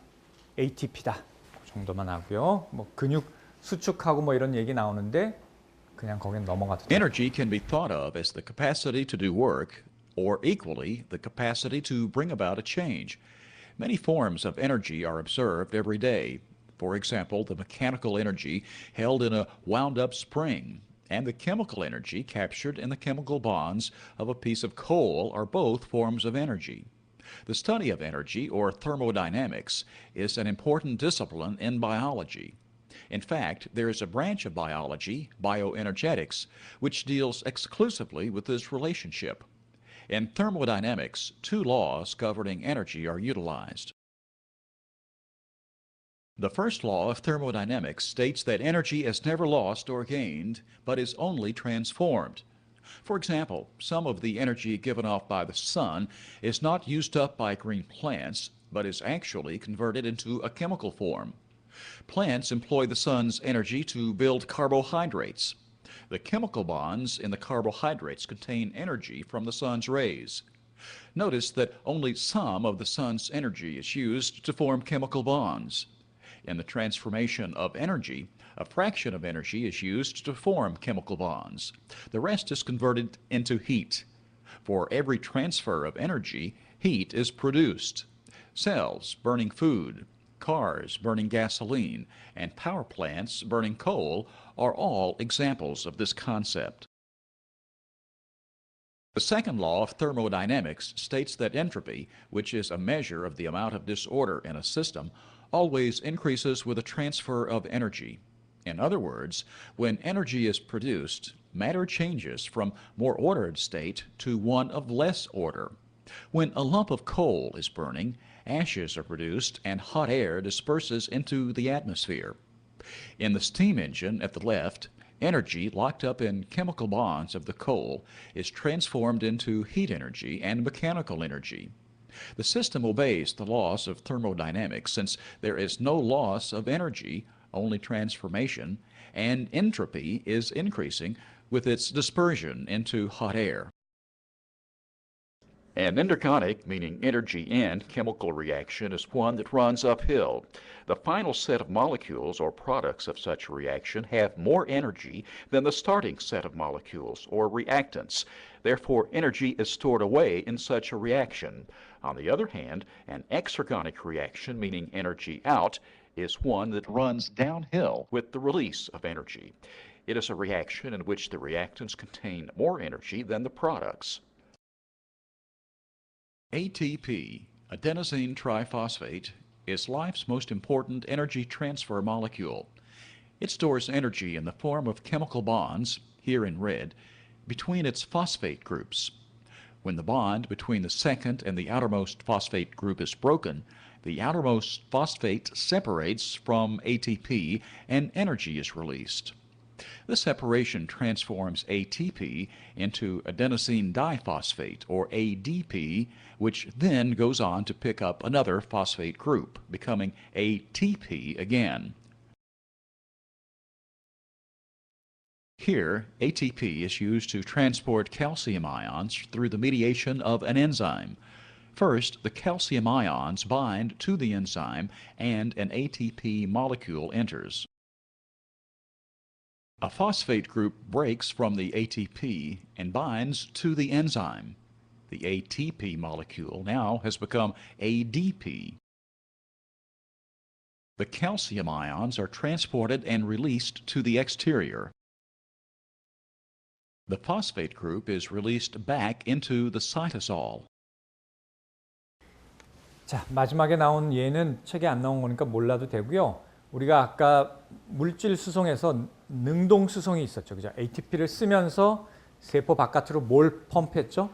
ATP다. 그 정도만 하고요. 뭐 근육 수축하고 뭐 이런 얘기 나오는데 그냥 거긴 넘어가도 돼요. Energy can be thought of as the capacity to do work, or equally, the capacity to bring about a change. Many forms of energy are observed every day. For example, the mechanical energy held in a wound-up spring and the chemical energy captured in the chemical bonds of a piece of coal are both forms of energy. The study of energy, or thermodynamics, is an important discipline in biology. In fact, there is a branch of biology, bioenergetics, which deals exclusively with this relationship. In thermodynamics, 2 laws governing energy are utilized. The first law of thermodynamics states that energy is never lost or gained, but is only transformed. For example, some of the energy given off by the sun is not used up by green plants, but is actually converted into a chemical form. Plants employ the sun's energy to build carbohydrates. The chemical bonds in the carbohydrates contain energy from the sun's rays. Notice that only some of the sun's energy is used to form chemical bonds. In the transformation of energy, a fraction of energy is used to form chemical bonds. The rest is converted into heat. For every transfer of energy, heat is produced. Cells burning food, cars burning gasoline, and power plants burning coal are all examples of this concept. The second law of thermodynamics states that entropy, which is a measure of the amount of disorder in a system, always increases with a transfer of energy. In other words, when energy is produced, matter changes from more ordered state to one of less order. When a lump of coal is burning, ashes are produced and hot air disperses into the atmosphere. In the steam engine at the left, energy locked up in chemical bonds of the coal is transformed into heat energy and mechanical energy. The system obeys the laws of thermodynamics since there is no loss of energy, only transformation, and entropy is increasing with its dispersion into hot air. An endergonic, meaning energy and chemical reaction, is one that runs uphill. The final set of molecules or products of such a reaction have more energy than the starting set of molecules or reactants. Therefore, energy is stored away in such a reaction. On the other hand, an exergonic reaction, meaning energy out, is one that runs downhill with the release of energy. It is a reaction in which the reactants contain more energy than the products. ATP, adenosine triphosphate, is life's most important energy transfer molecule. It stores energy in the form of chemical bonds, here in red, between its phosphate groups. When the bond between the second and the outermost phosphate group is broken, the outermost phosphate separates from ATP and energy is released. This separation transforms ATP into adenosine diphosphate, or ADP, which then goes on to pick up another phosphate group, becoming ATP again. Here, ATP is used to transport calcium ions through the mediation of an enzyme. First, the calcium ions bind to the enzyme and an ATP molecule enters. A phosphate group breaks from the ATP and binds to the enzyme. The ATP molecule now has become ADP. The calcium ions are transported and released to the exterior. The phosphate group is released back into the cytosol. 자, 마지막에 나온 예는 책에 안 나온 거니까 몰라도 되고요. 우리가 아까 물질 수송에서 능동 수송이 있었죠. 그죠? ATP를 쓰면서 세포 바깥으로 뭘 펌프했죠?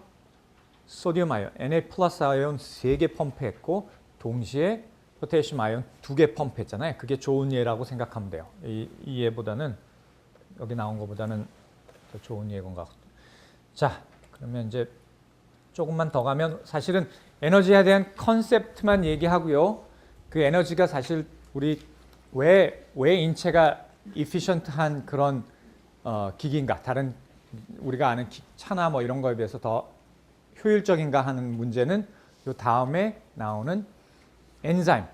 소디움 아이온, Na 플러스 아이온 3개 펌프했고 동시에 포타시움 아이온 2개 펌프했잖아요. 그게 좋은 예라고 생각하면 돼요. 이 예보다는 여기 나온 것보다는 더 좋은 예인 것 같아요. 자, 그러면 이제 조금만 더 가면 사실은 에너지에 대한 컨셉트만 얘기하고요. 그 에너지가 사실 우리 왜 인체가 이피션트한 그런 기기인가, 다른 우리가 아는 차나 뭐 이런 거에 비해서 더 효율적인가 하는 문제는 요 다음에 나오는 엔자임,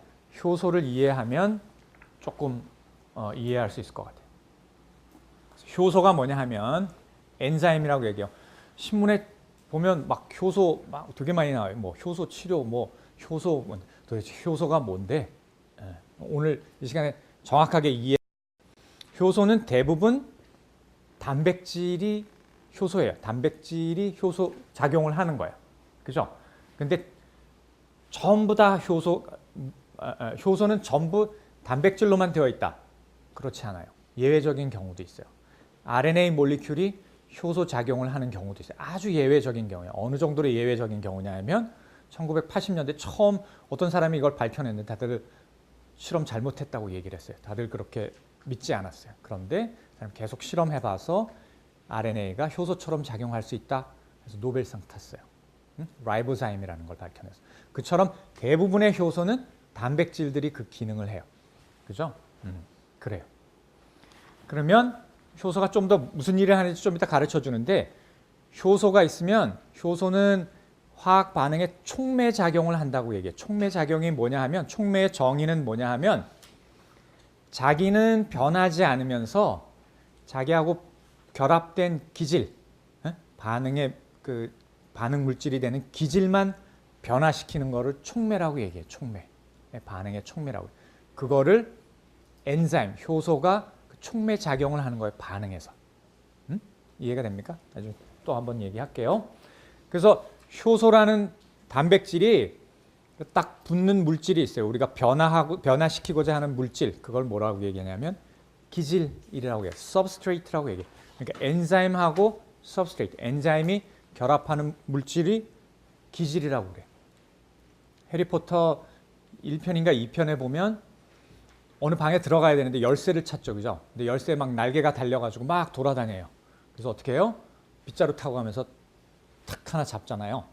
효소를 이해하면 조금 이해할 수 있을 것 같아요. 효소가 뭐냐 하면 엔자임이라고 얘기해요. 신문에 보면 막 효소 막 되게 많이 나와요. 뭐 효소 치료, 뭐 효소, 도대체 효소가 뭔데? 오늘 이 시간에 정확하게 이해. 효소는 대부분 단백질이 효소예요. 단백질이 효소 작용을 하는 거예요. 그죠? 근데 전부 다 효소는 전부 단백질로만 되어 있다. 그렇지 않아요. 예외적인 경우도 있어요. RNA 몰리큘이 효소 작용을 하는 경우도 있어요. 아주 예외적인 경우예요. 어느 정도로 예외적인 경우냐 하면 1980년대 처음 어떤 사람이 이걸 밝혀냈는데 다들 실험 잘못했다고 얘기를 했어요. 다들 그렇게 믿지 않았어요. 그런데 계속 실험해봐서 RNA가 효소처럼 작용할 수 있다. 그래서 노벨상 탔어요. 라이보자임이라는 걸 밝혀냈어요. 그처럼 대부분의 효소는 단백질들이 그 기능을 해요. 그죠? 그래요. 그러면 효소가 좀 더 무슨 일을 하는지 좀 이따 가르쳐 주는데 효소가 있으면 효소는 화학 반응에 촉매 작용을 한다고 얘기해요. 촉매 작용이 뭐냐 하면 촉매의 정의는 뭐냐 하면 자기는 변하지 않으면서 자기하고 결합된 기질, 반응의 그 반응 물질이 되는 기질만 변화시키는 거를 촉매라고 얘기해요. 촉매. 반응의 촉매라고. 그거를 엔자임, 효소가 촉매 작용을 하는 거예요. 반응에서. 이해가 됩니까? 나중에 또 한번 얘기할게요. 그래서 효소라는 단백질이 딱 붙는 물질이 있어요. 우리가 변화시키고자 하는 물질, 그걸 뭐라고 얘기하냐면 기질이라고 해요. substrate라고 얘기해요. 그러니까 엔자임하고 substrate, 엔자임이 결합하는 물질이 기질이라고 그래요. 해리포터 1편인가 2편에 보면 어느 방에 들어가야 되는데 열쇠를 찾죠. 그죠? 근데 열쇠에 막 날개가 달려가지고 막 돌아다녀요. 그래서 어떻게 해요? 빗자루 타고 가면서 탁 하나 잡잖아요.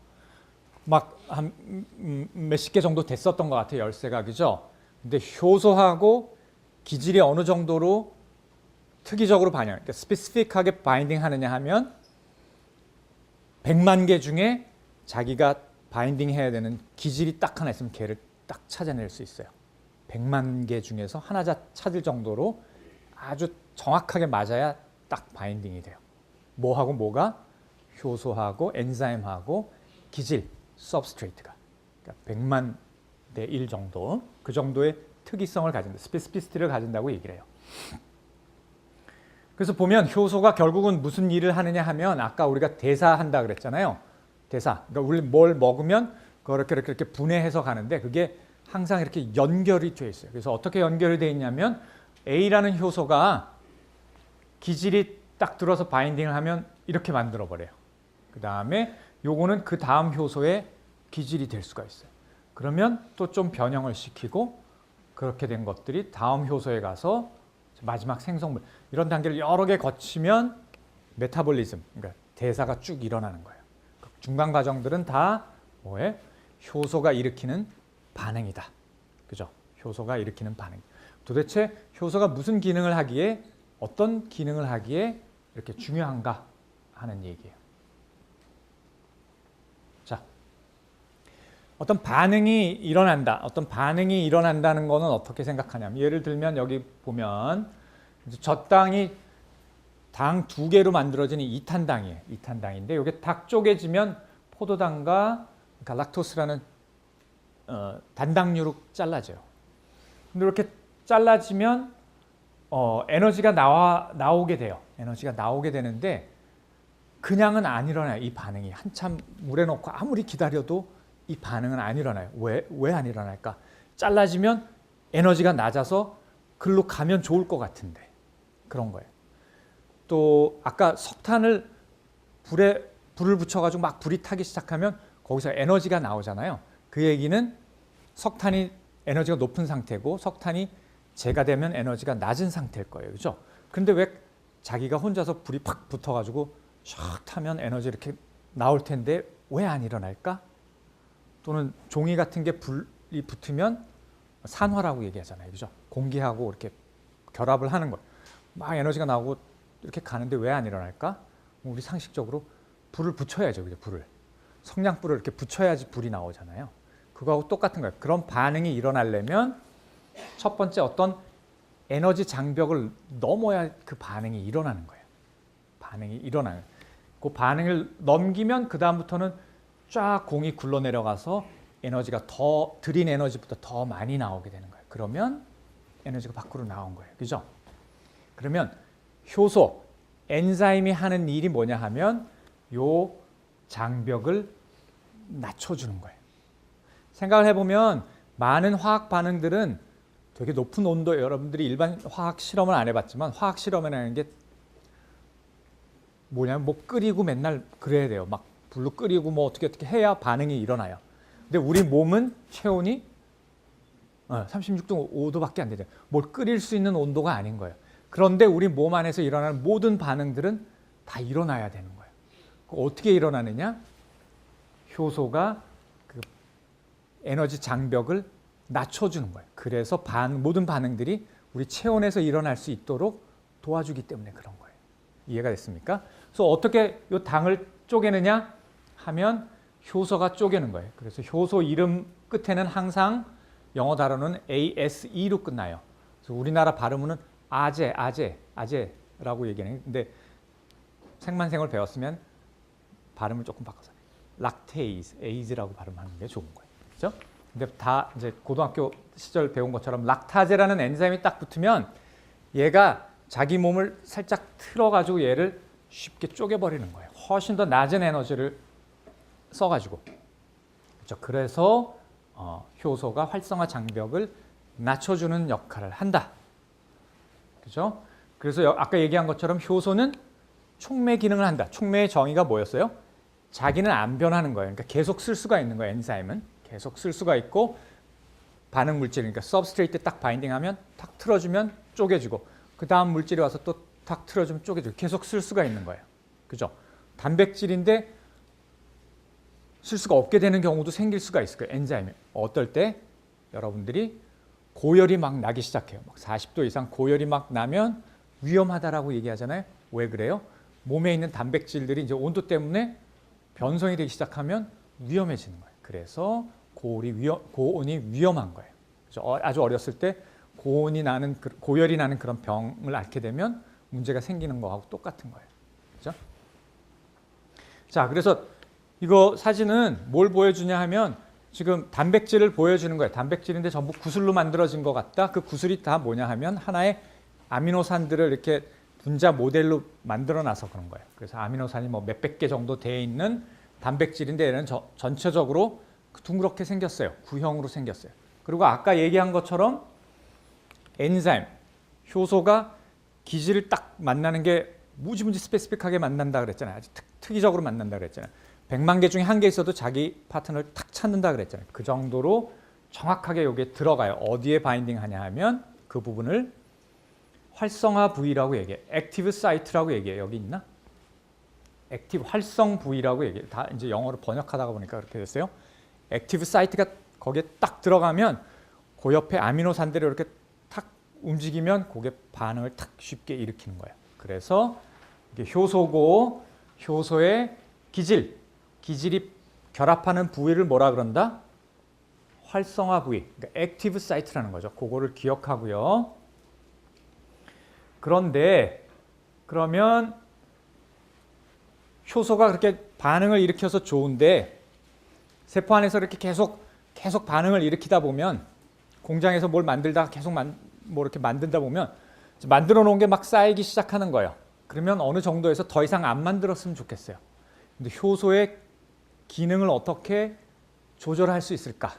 막 한 몇십 개 정도 됐었던 것 같아요. 열쇠가. 그죠? 근데 효소하고 기질이 어느 정도로 특이적으로 반영, 그러니까 스페시픽하게 바인딩 하느냐 하면 100만 개 중에 자기가 바인딩 해야 되는 기질이 딱 하나 있으면 걔를 딱 찾아낼 수 있어요. 100만 개 중에서 하나 찾을 정도로 아주 정확하게 맞아야 딱 바인딩이 돼요. 뭐하고 뭐가? 효소하고 엔자임하고 기질, substrate가. 그러니까 100만 대 1 정도, 그 정도의 특이성을 가진다. 스페시피시티를 가진다고 얘기를 해요. 그래서 보면 효소가 결국은 무슨 일을 하느냐 하면 아까 우리가 대사한다 그랬잖아요. 대사. 그러니까 우리 뭘 먹으면 그걸 이렇게 분해해서 가는데 그게 항상 이렇게 연결이 돼 있어요. 그래서 어떻게 연결이 돼 있냐면 A라는 효소가 기질이 딱 들어서 바인딩을 하면 이렇게 만들어 버려요. 그 다음에 요거는 그 다음 효소의 기질이 될 수가 있어요. 그러면 또 좀 변형을 시키고 그렇게 된 것들이 다음 효소에 가서 마지막 생성물 이런 단계를 여러 개 거치면 메타볼리즘, 그러니까 대사가 쭉 일어나는 거예요. 중간 과정들은 다 뭐에 효소가 일으키는 반응이다. 그죠? 효소가 일으키는 반응. 도대체 효소가 무슨 기능을 하기에 어떤 기능을 하기에 이렇게 중요한가 하는 얘기예요. 자, 어떤 반응이 일어난다. 어떤 반응이 일어난다는 거는 어떻게 생각하냐면 예를 들면 여기 보면 젖당이 당 2개로 만들어진 이탄당이에요. 이탄당인데 이게 딱 쪼개지면 포도당과 갈락토스라는 단당류로 잘라져요. 근데 이렇게 잘라지면 에너지가 나오게 돼요. 에너지가 나오게 되는데 그냥은 안 일어나요. 이 반응이 한참 물에 넣고 아무리 기다려도 이 반응은 안 일어나요. 왜 안 일어날까? 잘라지면 에너지가 낮아서 글로 가면 좋을 것 같은데 그런 거예요. 또 아까 석탄을 불을 붙여가지고 막 불이 타기 시작하면 거기서 에너지가 나오잖아요. 그 얘기는 석탄이 에너지가 높은 상태고 석탄이 재가 되면 에너지가 낮은 상태일 거예요. 그죠? 근데 왜 자기가 혼자서 불이 팍 붙어가지고 샥 타면 에너지 이렇게 나올 텐데 왜 안 일어날까? 또는 종이 같은 게 불이 붙으면 산화라고 얘기하잖아요. 그죠? 공기하고 이렇게 결합을 하는 거예요. 막 에너지가 나오고 이렇게 가는데 왜 안 일어날까? 우리 상식적으로 불을 붙여야죠. 그죠? 불을. 성냥불을 이렇게 붙여야지 불이 나오잖아요. 그거하고 똑같은 거예요. 그런 반응이 일어나려면 첫 번째 어떤 에너지 장벽을 넘어야 그 반응이 일어나는 거예요. 반응이 일어나는. 그 반응을 넘기면 그 다음부터는 쫙 공이 굴러 내려가서 에너지가 더 들인 에너지보다 더 많이 나오게 되는 거예요. 그러면 에너지가 밖으로 나온 거예요. 그죠? 그러면 효소, 엔자임이 하는 일이 뭐냐 하면 요 장벽을 낮춰주는 거예요. 생각을 해보면 많은 화학 반응들은 되게 높은 온도, 여러분들이 일반 화학 실험을 안 해봤지만 화학 실험이라는 게 뭐냐면 뭐 끓이고 맨날 그래야 돼요. 막 불로 끓이고 뭐 어떻게 해야 반응이 일어나요. 근데 우리 몸은 체온이 36.5도밖에 안 되죠. 뭘 끓일 수 있는 온도가 아닌 거예요. 그런데 우리 몸 안에서 일어나는 모든 반응들은 다 일어나야 되는 거예요. 어떻게 일어나느냐? 효소가 그 에너지 장벽을 낮춰주는 거예요. 그래서 모든 반응들이 우리 체온에서 일어날 수 있도록 도와주기 때문에 그런 거예요. 이해가 됐습니까? 그래서 어떻게 이 당을 쪼개느냐 하면 효소가 쪼개는 거예요. 그래서 효소 이름 끝에는 항상 영어 단어는 ASE로 끝나요. 그래서 우리나라 발음은 아제라고 얘기해요. 근데 생만생을 배웠으면 발음을 조금 바꿔서 락테이즈, 에이즈라고 발음하는 게 좋은 거예요. 그렇죠? 근데 다 이제 고등학교 시절 배운 것처럼 락타제라는 엔자임이 딱 붙으면 얘가 자기 몸을 살짝 틀어가지고 얘를 쉽게 쪼개버리는 거예요. 훨씬 더 낮은 에너지를 써가지고. 그렇죠? 그래서 효소가 활성화 장벽을 낮춰주는 역할을 한다. 그렇죠? 그래서 아까 얘기한 것처럼 효소는 촉매 기능을 한다. 촉매의 정의가 뭐였어요? 자기는 안 변하는 거예요. 그러니까 계속 쓸 수가 있는 거예요. 엔자임은 계속 쓸 수가 있고 반응 물질, 그러니까 서브스트레이트 딱 바인딩하면 탁 틀어주면 쪼개지고 그 다음 물질이 와서 또 탁 틀어주면 쪼개지고 계속 쓸 수가 있는 거예요. 그죠? 단백질인데 쓸 수가 없게 되는 경우도 생길 수가 있을 거예요. 엔자임이. 어떨 때? 여러분들이 고열이 막 나기 시작해요. 막 40도 이상 고열이 막 나면 위험하다라고 얘기하잖아요. 왜 그래요? 몸에 있는 단백질들이 이제 온도 때문에 변성이 되기 시작하면 위험해지는 거예요. 그래서 고온이 위험한 거예요. 그래서 아주 어렸을 때 고열이 나는 그런 병을 앓게 되면 문제가 생기는 거하고 똑같은 거예요. 그렇죠? 자, 그래서 이거 사진은 뭘 보여주냐 하면 지금 단백질을 보여주는 거예요. 단백질인데 전부 구슬로 만들어진 것 같다. 그 구슬이 다 뭐냐 하면 하나의 아미노산들을 이렇게 분자 모델로 만들어놔서 그런 거예요. 그래서 아미노산이 뭐 몇백 개 정도 되어 있는 단백질인데 얘는 전체적으로 둥그렇게 생겼어요. 구형으로 생겼어요. 그리고 아까 얘기한 것처럼 엔자임, 효소가 기질을 딱 만나는 게 무지무지 스페시픽하게 만난다 그랬잖아요. 아주 특이적으로 만난다 그랬잖아요. 100만 개 중에 한 개 있어도 자기 파트너를 탁 찾는다 그랬잖아요. 그 정도로 정확하게 여기에 들어가요. 어디에 바인딩 하냐 하면 그 부분을 활성화 부위라고 얘기해요. 액티브 사이트라고 얘기해요. 여기 있나? 액티브 활성 부위라고 얘기해요. 다 이제 영어로 번역하다가 보니까 그렇게 됐어요. 액티브 사이트가 거기에 딱 들어가면 그 옆에 아미노산들이 이렇게 탁 움직이면 그게 반응을 탁 쉽게 일으키는 거예요. 그래서 이게 효소고 효소의 기질이 결합하는 부위를 뭐라 그런다? 활성화 부위, 그러니까 액티브 사이트라는 거죠. 그거를 기억하고요. 그런데 그러면 효소가 그렇게 반응을 일으켜서 좋은데 세포 안에서 이렇게 계속 반응을 일으키다 보면 공장에서 뭘 만들다가 계속 뭐 이렇게 만든다 보면 만들어 놓은 게 막 쌓이기 시작하는 거예요. 그러면 어느 정도에서 더 이상 안 만들었으면 좋겠어요. 근데 효소의 기능을 어떻게 조절할 수 있을까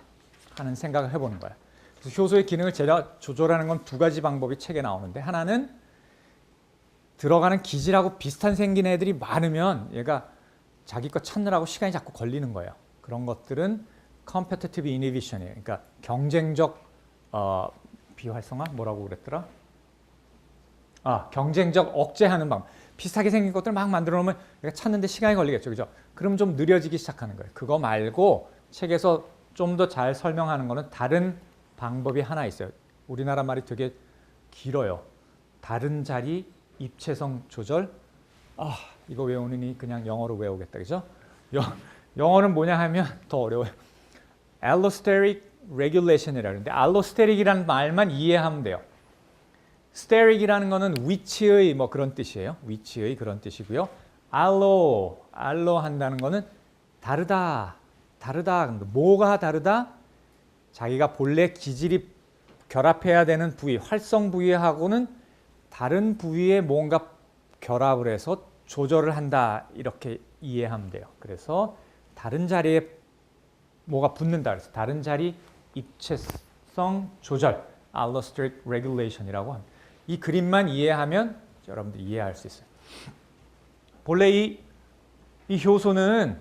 하는 생각을 해보는 거예요. 그래서 효소의 기능을 조절하는 건 두 가지 방법이 책에 나오는데 하나는 들어가는 기질하고 비슷한 생긴 애들이 많으면 얘가 자기 거 찾느라고 시간이 자꾸 걸리는 거예요. 그런 것들은 competitive inhibition이에요. 그러니까 경쟁적 비활성화 뭐라고 그랬더라? 경쟁적 억제하는 방법. 비슷하게 생긴 것들 막 만들어 놓으면 얘가 찾는데 시간이 걸리겠죠. 그죠? 그럼 좀 느려지기 시작하는 거예요. 그거 말고 책에서 좀 더 잘 설명하는 거는 다른 방법이 하나 있어요. 우리나라 말이 되게 길어요. 다른 자리 입체성 조절. 이거 외우느니 그냥 영어로 외우겠다. 그죠? 영어는 뭐냐 하면 더 어려워요. Allosteric regulation이라고 하는데 알로스테릭이라는 말만 이해하면 돼요. 스테릭이라는 거는 위치의 뭐 그런 뜻이에요. 위치의 그런 뜻이고요. 알로 한다는 거는 다르다. 뭐가 다르다? 자기가 본래 기질이 결합해야 되는 부위, 활성 부위하고는 다른 부위에 뭔가 결합을 해서 조절을 한다. 이렇게 이해하면 돼요. 그래서 다른 자리에 뭐가 붙는다. 그래서 다른 자리 입체성 조절, allosteric regulation이라고 합니다. 이 그림만 이해하면 여러분들이 이해할 수 있어요. 본래 이 효소는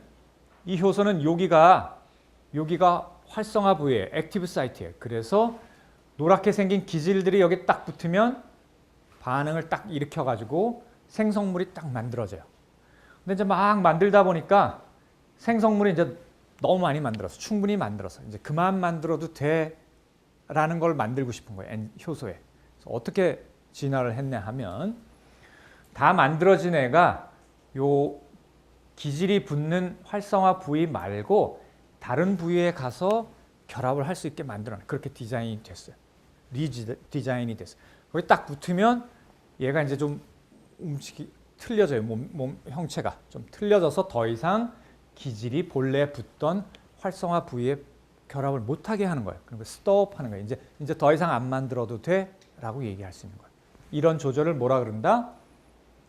여기가 활성화 부위에 액티브 사이트예요. 그래서 노랗게 생긴 기질들이 여기 딱 붙으면 반응을 딱 일으켜가지고 생성물이 딱 만들어져요. 근데 이제 막 만들다 보니까 생성물이 이제 너무 많이 만들어서 충분히 만들어서 이제 그만 만들어도 돼라는 걸 만들고 싶은 거예요. 효소에. 그래서 어떻게 진화를 했냐 하면 다 만들어진 애가 요 기질이 붙는 활성화 부위 말고 다른 부위에 가서 결합을 할 수 있게 만들어놔요. 그렇게 디자인이 됐어요. 디자인이 됐어요. 거기 딱 붙으면 얘가 이제 좀 틀려져요. 몸 형체가 좀 틀려져서 더 이상 기질이 본래 붙던 활성화 부위에 결합을 못하게 하는 거예요. 그러니까 스톱하는 거예요. 이제 더 이상 안 만들어도 돼라고 얘기할 수 있는 거예요. 이런 조절을 뭐라 그런다?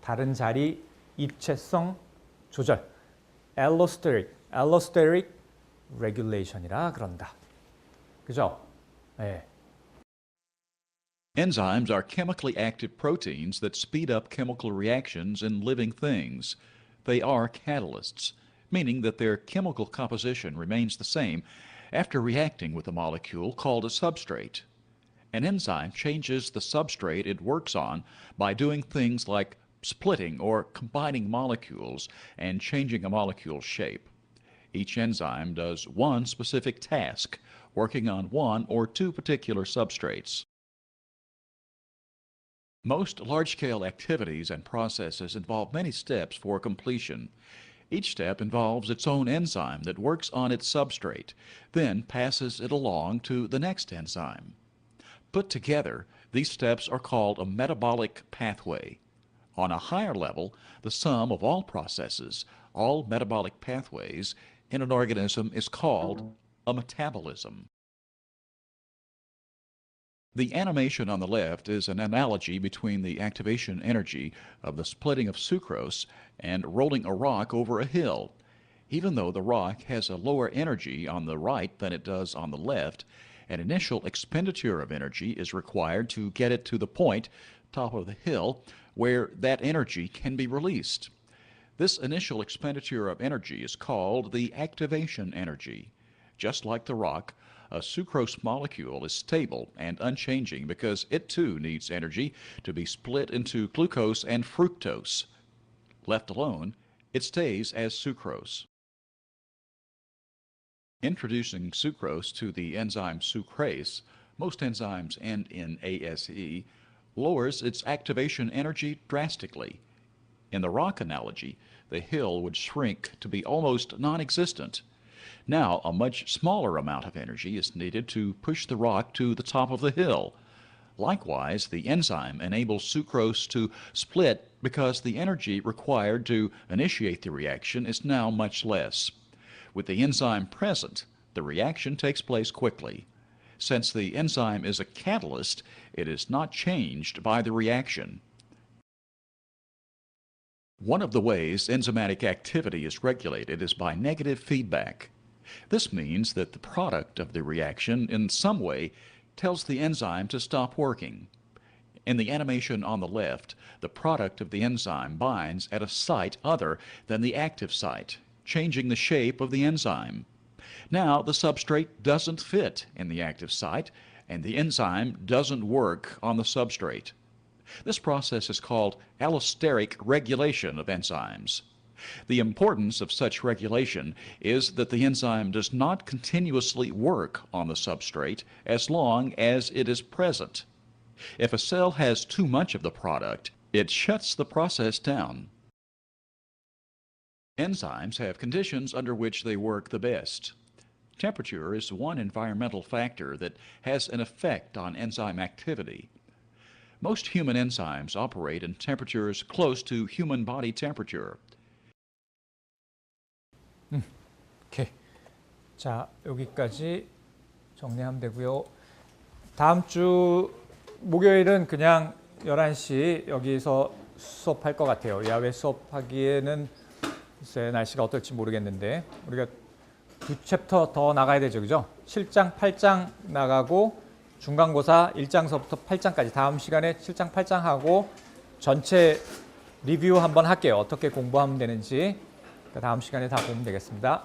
다른 자리 입체성 조절, allosteric regulation이라 그런다. 그죠? 네. Enzymes are chemically active proteins that speed up chemical reactions in living things. They are catalysts, meaning that their chemical composition remains the same after reacting with a molecule called a substrate. An enzyme changes the substrate it works on by doing things like splitting or combining molecules and changing a molecule's shape. Each enzyme does one specific task, working on one or two particular substrates. Most large-scale activities and processes involve many steps for completion. Each step involves its own enzyme that works on its substrate, then passes it along to the next enzyme. Put together, these steps are called a metabolic pathway. On a higher level, the sum of all processes, all metabolic pathways, in an organism is called a metabolism. The animation on the left is an analogy between the activation energy of the splitting of sucrose and rolling a rock over a hill. Even though the rock has a lower energy on the right than it does on the left, an initial expenditure of energy is required to get it to the point, top of the hill, where that energy can be released. This initial expenditure of energy is called the activation energy. Just like the rock, a sucrose molecule is stable and unchanging because it too needs energy to be split into glucose and fructose. Left alone, it stays as sucrose. Introducing sucrose to the enzyme sucrase, most enzymes end in ASE, lowers its activation energy drastically. In the rock analogy, the hill would shrink to be almost non-existent. Now, a much smaller amount of energy is needed to push the rock to the top of the hill. Likewise, the enzyme enables sucrose to split because the energy required to initiate the reaction is now much less. With the enzyme present, the reaction takes place quickly. Since the enzyme is a catalyst, it is not changed by the reaction. One of the ways enzymatic activity is regulated is by negative feedback. This means that the product of the reaction in some way tells the enzyme to stop working. In the animation on the left, the product of the enzyme binds at a site other than the active site, changing the shape of the enzyme. Now the substrate doesn't fit in the active site, and the enzyme doesn't work on the substrate. This process is called allosteric regulation of enzymes. The importance of such regulation is that the enzyme does not continuously work on the substrate as long as it is present. If a cell has too much of the product, it shuts the process down. Enzymes have conditions under which they work the best. Temperature is one environmental factor that has an effect on enzyme activity. Most human enzymes operate in temperatures close to human body temperature. 오케이. 자, 여기까지 정리하면 되고요. 다음 주 목요일은 그냥 11시 여기서 수업할 것 같아요. 야외 수업하기에는 글쎄 날씨가 어떨지 모르겠는데 우리가 두 챕터 더 나가야 되죠. 그죠? 7장, 8장 나가고 중간고사 1장서부터 8장까지 다음 시간에 7장, 8장 하고 전체 리뷰 한번 할게요. 어떻게 공부하면 되는지 다음 시간에 다 보면 되겠습니다.